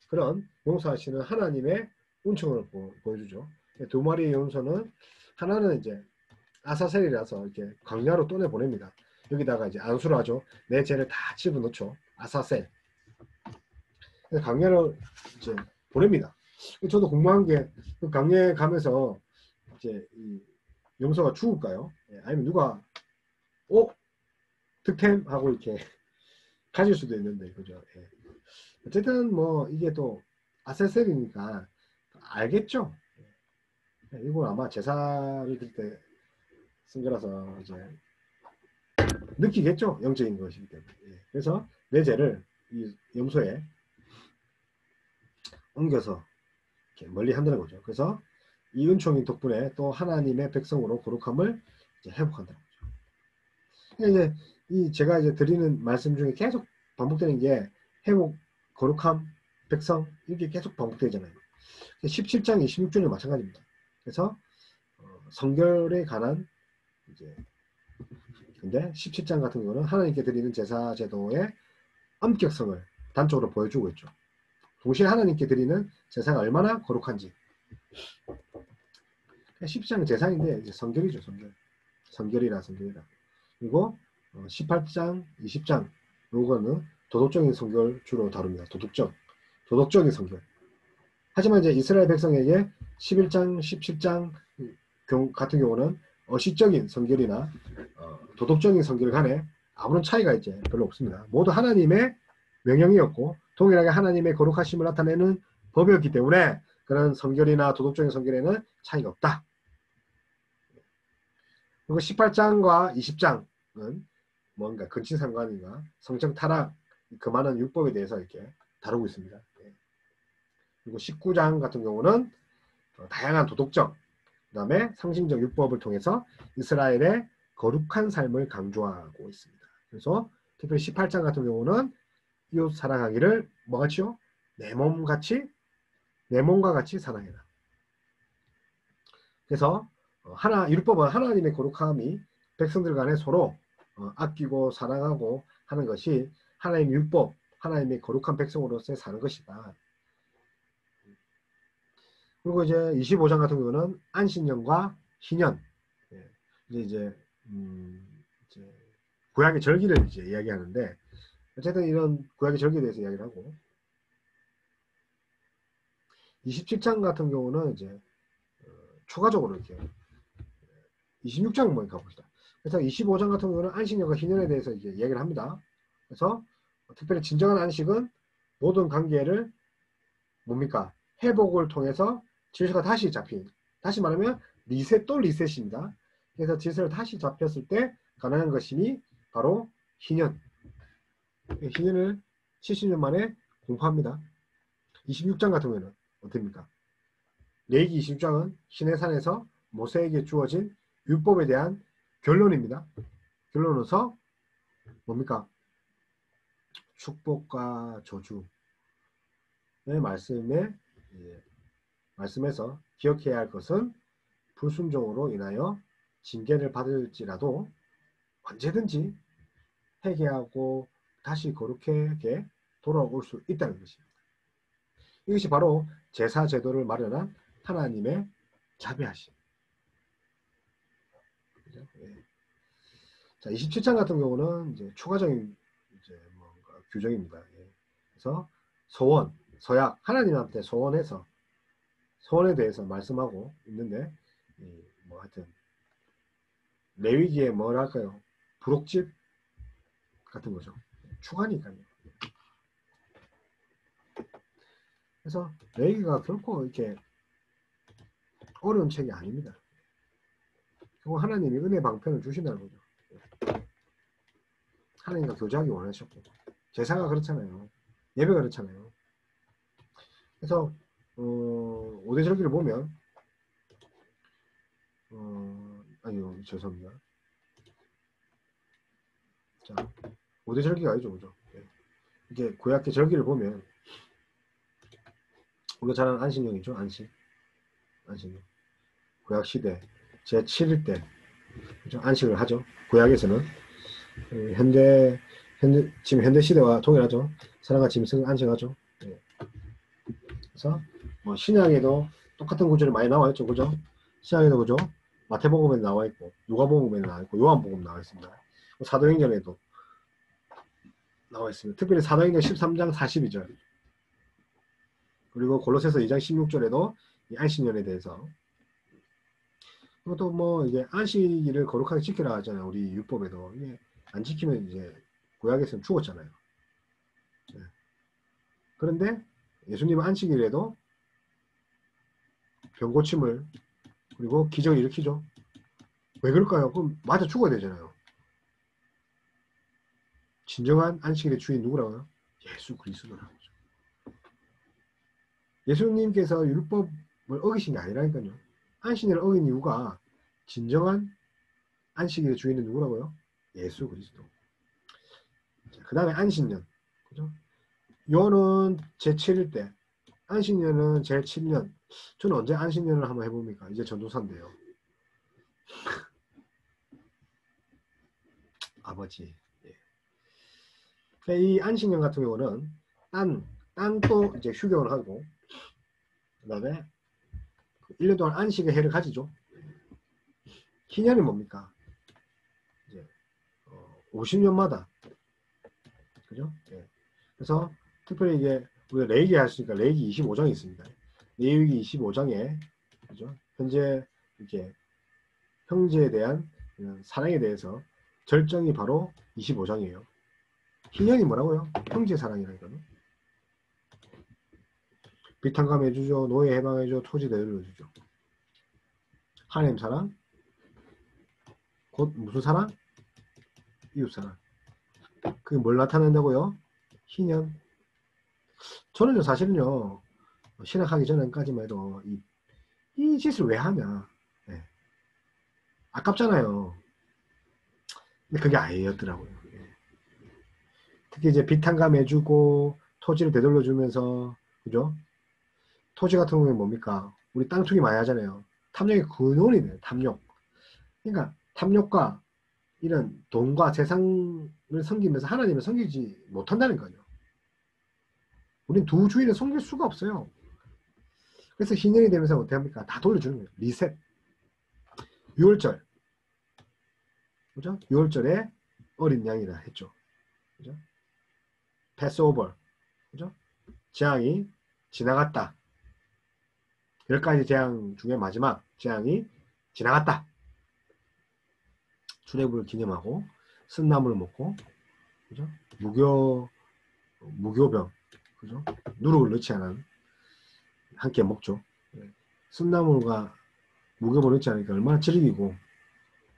그런 용서하시는 하나님의 은총을 보여주죠. 두 마리의 염소는 하나는 이제 아사셀이라서 이렇게 광야로 떠내 보냅니다. 여기다가 이제 안수를 하죠. 내 죄를 다 집어넣죠. 아사셀. 강야로 이제 보냅니다. 저도 궁금한 게 그 강야에 가면서 이제 이 염소가 죽을까요? 아니면 누가 득템하고 이렇게 가질 수도 있는데 그죠? 어쨌든 뭐 이게 또 아사셀이니까 알겠죠? 이건 아마 제사를 드릴 때 쓴 거라서 이제 느끼겠죠? 영적인 것이기 때문에. 그래서 내 죄를 이 염소에 옮겨서 이렇게 멀리 한다는 거죠. 그래서 이 은총인 덕분에 또 하나님의 백성으로 거룩함을 이제 회복한다는 거죠. 이제 이 제가 이제 드리는 말씀 중에 계속 반복되는 게 회복, 거룩함, 백성 이렇게 계속 반복되잖아요. 17장 26절도 마찬가지입니다. 그래서 성결에 관한 이제 근데 17장 같은 경우는 하나님께 드리는 제사 제도의 엄격성을 단적으로 보여주고 있죠. 동시에 하나님께 드리는 제사가 얼마나 거룩한지. 17장은 제사인데 이제 성결이죠. 성결이라. 그리고 18장, 20장 요거는 도덕적인 성결 주로 다룹니다. 도덕적인 성결. 하지만 이제 이스라엘 백성에게 11장, 17장 같은 경우는 어시적인 성결이나 도덕적인 성결 간에 아무런 차이가 이제 별로 없습니다. 모두 하나님의 명령이었고 동일하게 하나님의 거룩하심을 나타내는 법이었기 때문에 그런 성결이나 도덕적인 성결에는 차이가 없다. 그리고 18장과 20장은 뭔가 근친상간인가 성적 타락 그 많은 율법에 대해서 이렇게 다루고 있습니다. 그리고 19장 같은 경우는 다양한 도덕적 그 다음에 상징적 율법을 통해서 이스라엘의 거룩한 삶을 강조하고 있습니다. 그래서 특별히 18장 같은 경우는 이웃 사랑하기를 뭐같이요? 내 몸과 같이 사랑해라. 그래서 율법은 하나님의 거룩함이 백성들 간에 서로 아끼고 사랑하고 하는 것이 하나님의 율법, 하나님의 거룩한 백성으로서 사는 것이다. 그리고 이제 25장 같은 경우는 안식년과 희년, 이제 구약의 절기를 이제 이야기하는데 어쨌든 이런 구약의 절기에 대해서 이야기를 하고 27장 같은 경우는 이제 추가적으로 이렇게 26장 한번 가봅시다. 그래서 25장 같은 경우는 안식년과 희년에 대해서 이제 얘기를 합니다. 그래서 특별히 진정한 안식은 모든 관계를 뭡니까? 회복을 통해서 질서가 다시 잡힌, 다시 말하면 리셋 또 리셋입니다. 그래서 질서가 다시 잡혔을 때 가능한 것이 바로 희년. 희년을 70년 만에 공포합니다. 26장 같은 경우에는 어떻습니까? 레위기 26장은 시내산에서 모세에게 주어진 율법에 대한 결론입니다. 결론으로서 뭡니까? 축복과 저주의 말씀에서 기억해야 할 것은 불순종으로 인하여 징계를 받을지라도 언제든지 회개하고 다시 거룩하게 돌아올 수 있다는 것입니다. 이것이 바로 제사 제도를 마련한 하나님의 자비하심. 자, 27장 같은 경우는 이제 추가적인 이제 뭔가 규정입니다. 그래서 소원, 서약, 하나님한테 소원해서 소원에 대해서 말씀하고 있는데, 뭐 하여튼 레위기에 뭐랄까요? 부록집 같은 거죠. 추가니까요. 그래서 레위기가 결코 이렇게 어려운 책이 아닙니다. 결국 하나님이 은혜 방편을 주신다는 거죠. 하나님과 교제하기 원하셨고, 제사가 그렇잖아요. 예배가 그렇잖아요. 그래서 5대 절기를 보면 아니요, 죄송합니다. 자, 5대 절기가 아니죠, 그죠? 이게 구약의 절기를 보면 우리가 잘 아는 안식년이죠, 안식년. 구약 시대 제7일 때 그죠? 안식을 하죠. 구약에서는 지금 현대 시대와 동일하죠. 사람과 짐승을 안식하죠. 그래서 뭐 신약에도 똑같은 구절이 많이 나와 있죠, 그죠? 신약에도 그죠? 마태복음에 나와 있고, 누가복음에 나와 있고, 요한복음 나와 있습니다. 사도행전에도 나와 있습니다. 특별히 사도행전 13장 42절, 그리고 골로새서 2장 16절에도 이 안식년에 대해서, 또 뭐 이제 안식일을 거룩하게 지키라 하잖아요. 우리 율법에도 이게 안 지키면 이제 구약에서는 죽었잖아요. 네. 그런데 예수님은 안식일에도 병 고침을 그리고 기적을 일으키죠. 왜 그럴까요? 그럼 맞아 죽어야 되잖아요. 진정한 안식일의 주인 누구라고요? 예수 그리스도라고 하죠. 예수님께서 율법을 어기신 게 아니라니까요. 안식일을 어긴 이유가 진정한 안식일의 주인은 누구라고요? 예수 그리스도. 그 다음에 안식년. 그죠? 요는 제7일 때, 안식년은 제7년. 저는 언제 안식년을 한번 해봅니까? 이제 전도사인데요. 아버지. 예. 이 안식년 같은 경우는 땅도 이제 휴경을 하고, 그 다음에 1년 동안 안식의 해를 가지죠. 희년이 뭡니까? 이제 50년마다, 그죠? 예. 그래서 특별히 이게 우리가 레위기 하시니까 레위기 25장이 있습니다. 레위기 25장에 그죠? 현재 이렇게 형제에 대한 사랑에 대해서 절정이 바로 25장이에요. 희년이 뭐라고요? 형제 사랑이라니까요. 비탄감 해주죠. 노예 해방해줘. 토지 되돌려주죠. 하나님 사랑, 곧 무슨 사랑? 이웃 사랑. 그게 뭘 나타낸다고요? 희년. 저는요 사실은요 신학하기 전까지만 해도 이 짓을 왜 하냐. 네. 아깝잖아요. 근데 그게 아니었더라고요. 네. 특히 이제 비탄감 해주고 토지를 되돌려주면서 그죠? 토지 같은 경우에 뭡니까? 우리 땅 투기 많이 하잖아요. 탐욕의 근원이네요. 탐욕. 그러니까 탐욕과 이런 돈과 세상을 섬기면서 하나님을 섬기지 못한다는 거죠. 우린 두 주인을 섬길 수가 없어요. 그래서 희년이 되면서 어떻게 합니까? 다 돌려주는 거예요. 리셋. 6월절. 그죠? 6월절에 어린 양이라 했죠. 그죠? 패스오버. 그죠? 재앙이 지나갔다. 10가지 재앙 중에 마지막 재앙이 지나갔다. 출애굽을 기념하고 쓴나물을 먹고, 그죠? 무교병, 그죠? 누룩을 넣지 않은 함께 먹죠. 쓴나물과 무교병을 넣지 않으니까 얼마나 즐기고,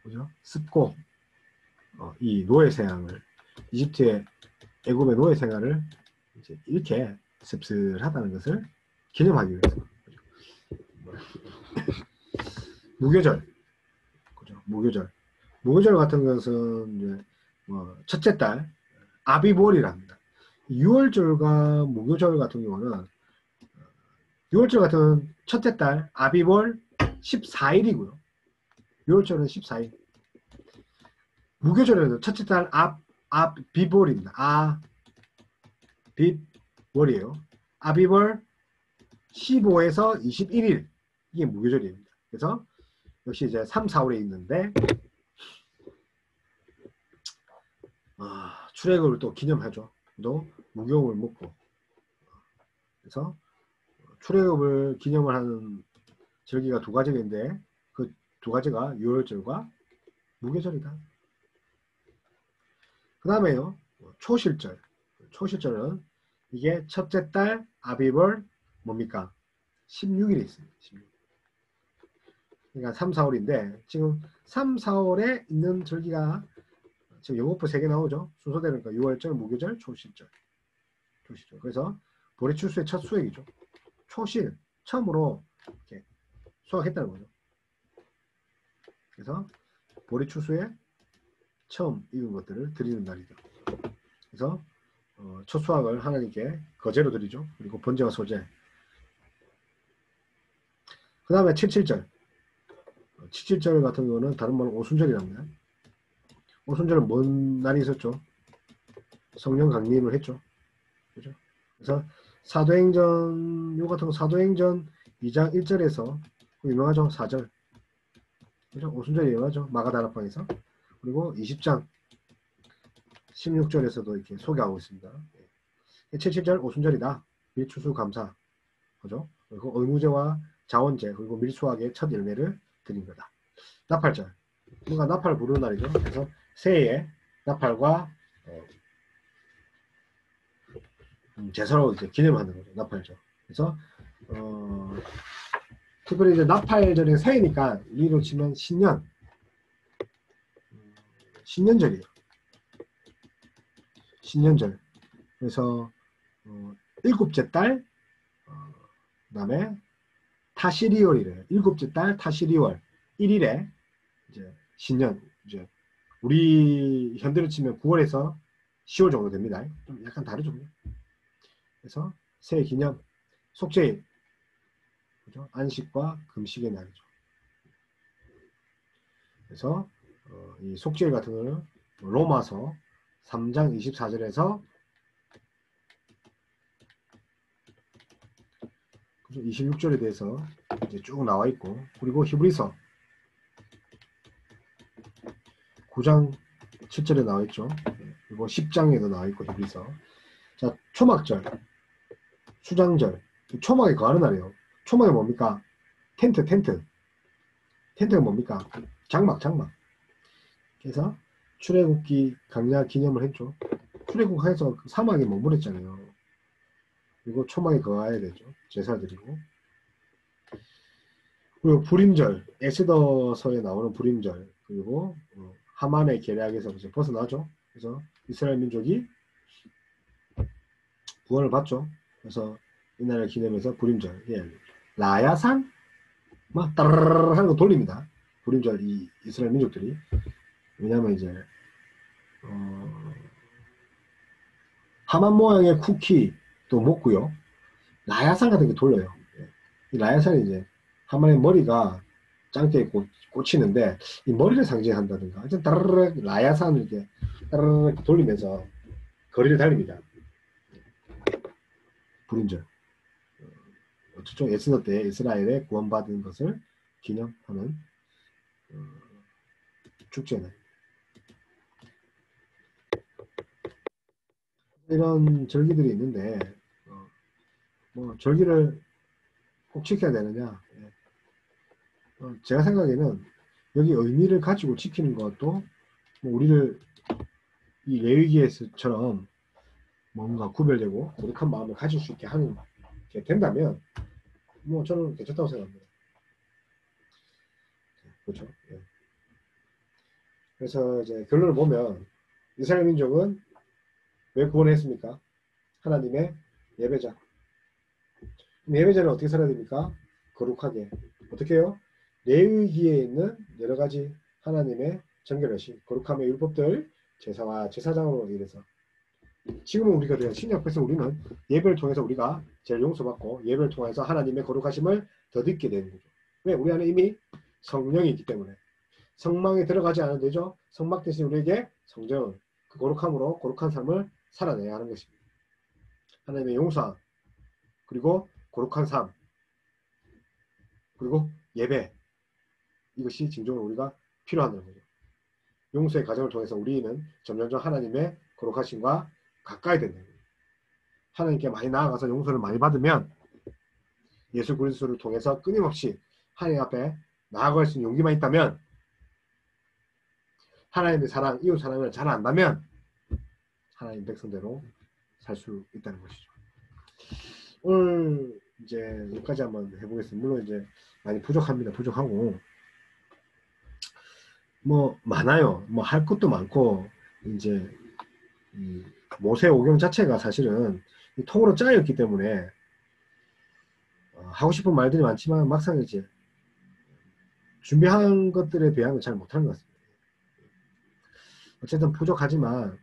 그죠? 습고, 이 노예 생활을, 이집트의 애굽의 노예 생활을 이제 이렇게 씁쓸하다는 것을 기념하기 위해서. 그죠? 무교절, 그죠? 무교절 같은 것은 이제 첫째 달 아비볼이랍니다. 6월절과 무교절 같은 경우는 6월절 같은 첫째 달 아비볼 14일이고요. 6월절은 14일. 무교절에는 첫째 달 아비볼입니다. 아비볼이에요. 아비볼 15에서 21일. 이게 무교절입니다. 그래서 역시 이제 3, 4월에 있는데 출애굽을 또 기념하죠. 또 무교를 먹고. 그래서 출애굽을 기념을 하는 절기가 두 가지가 있는데 그 두 가지가 유월절과 무교절이다. 그 다음에요. 초실절. 초실절은 이게 첫째 달 아비벌 뭡니까? 16일에 있습니다. 16일. 그러니까 3, 4월인데 지금 3, 4월에 있는 절기가 지금 영어표 3개 나오죠. 순서대로 그러니까 6월절, 무교절, 초실절. 초실절. 그래서 보리출수의 첫 수액이죠. 초실, 처음으로 이렇게 수확했다는 거죠. 그래서 보리출수에 처음 익은 것들을 드리는 날이죠. 그래서 첫 수확을 하나님께 거제로 드리죠. 그리고 번제와 소제. 그 다음에 칠칠절. 칠칠절 같은 경우는 다른 말로 오순절이랍니다. 오순절은 뭔 날이 있었죠? 성령 강림을 했죠. 그죠? 그래서 사도행전, 요 같은 거 사도행전 2장 1절에서 유명하죠. 4절. 그죠? 오순절이 유명하죠. 마가다락방에서. 그리고 20장 16절에서도 이렇게 소개하고 있습니다. 77절 오순절이다. 밀추수 감사. 그죠? 그리고 의무제와 자원제 그리고 밀수학의 첫 열매를 드린 거다. 나팔절. 뭔가 나팔을 부르는 날이죠. 그래서 새해에 나팔과 제사로 이제 기념하는 거죠. 나팔절. 그래서 특별히 이제 나팔절이 새해니까 이로 치면 신년절이에요. 신년절. 그래서 일곱째 달 그다음에 타시리월이래요. 일곱째 달 타시리월 1일에 이제 신년 이제 우리 현대로 치면 9월에서 10월 정도 됩니다. 좀 약간 다르죠. 그래서 새해 기념 속죄일, 그죠? 안식과 금식의 날이죠. 그래서 이 속죄일 같은 경우는 로마서 3장 24절에서 26절에 대해서 이제 쭉 나와 있고, 그리고 히브리서 9장 7절에 나와 있죠. 그리고 10장에도 나와 있고 히브리서. 자, 초막절, 수장절, 초막에 거하는 날이에요. 초막이 뭡니까? 텐트가 뭡니까? 장막. 그래서 출애굽기 강야 기념을 했죠. 출애굽해서 그 사막에 머무랬잖아요. 그리고 초막에 거해야 되죠. 제사 드리고. 그리고 불임절, 에스더서에 나오는 불임절, 그리고 하만의 계략에서 이제 벗어나죠. 그래서 이스라엘 민족이 구원을 받죠. 그래서 이날을 기념해서 불임절, 예. 라야산 막 따르르 하는 거 돌립니다. 불임절 이 이스라엘 민족들이. 왜냐면 이제 하만 모양의 쿠키도 먹고요. 라야산 같은 게 돌려요. 이 라야산이 이제 하만의 머리가 짱깨에 꽂히는데 이 머리를 상징한다든가 하여튼 따르르 라야산을 이렇게 따르르 돌리면서 거리를 달립니다. 불임절. 어쩌죠? 에스더 때 이스라엘에 구원받은 것을 기념하는 축제는 이런 절기들이 있는데 뭐 절기를 꼭 지켜야 되느냐? 제가 생각에는 여기 의미를 가지고 지키는 것도 뭐 우리를 이 레위기에서처럼 뭔가 구별되고 거룩한 마음을 가질 수 있게 하는 게 된다면 뭐 저는 괜찮다고 생각합니다. 그렇죠? 예. 그래서 이제 결론을 보면 이스라엘 민족은 왜 구원했습니까? 하나님의 예배자. 예배자는 어떻게 살아야 됩니까? 거룩하게. 어떻게 해요? 레위기에 있는 여러 가지 하나님의 정결하신 거룩함의 율법들 제사와 제사장으로 인해서 지금은 우리가 돼요. 신약에서 우리는 예배를 통해서 우리가 죄를 용서받고 예배를 통해서 하나님의 거룩하심을 더 듣게 되는 거죠. 왜? 우리 안에 이미 성령이 있기 때문에 성막에 들어가지 않아도 되죠. 성막 대신 우리에게 성전, 그 거룩함으로 거룩한 삶을 살아내야 하는 것입니다. 하나님의 용서 그리고 거룩한 삶 그리고 예배 이것이 진정으로 우리가 필요하다는 거죠. 용서의 과정을 통해서 우리는 점점점 하나님의 거룩하심과 가까이 된다는 거예요. 하나님께 많이 나아가서 용서를 많이 받으면 예수 그리스도를 통해서 끊임없이 하나님 앞에 나아갈 수 있는 용기만 있다면 하나님의 사랑, 이웃 사랑을 잘 안다면 하나님 백성대로 살 수 있다는 것이죠. 오늘 이제 여기까지 한번 해보겠습니다. 물론 이제 많이 부족합니다. 부족하고 뭐 많아요. 뭐 할 것도 많고 이제 모세 오경 자체가 사실은 통으로 짜였기 때문에 하고 싶은 말들이 많지만 막상 이제 준비한 것들에 비하면 잘 못하는 것 같습니다. 어쨌든 부족하지만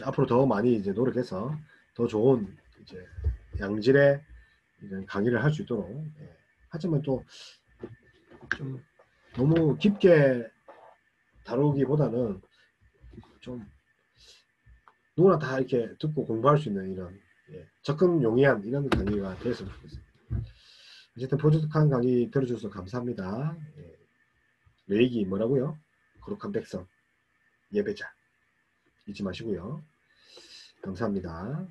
앞으로 더 많이 이제 노력해서 더 좋은 이제 양질의 이런 강의를 할 수 있도록 하지만 또 좀 너무 깊게 다루기보다는 좀 누구나 다 이렇게 듣고 공부할 수 있는 이런 접근 용이한 이런 강의가 되었으면 좋겠습니다. 어쨌든 부족한 강의 들어주셔서 감사합니다. 레이기 뭐라고요? 거룩한 백성 예배자 잊지 마시고요. 감사합니다.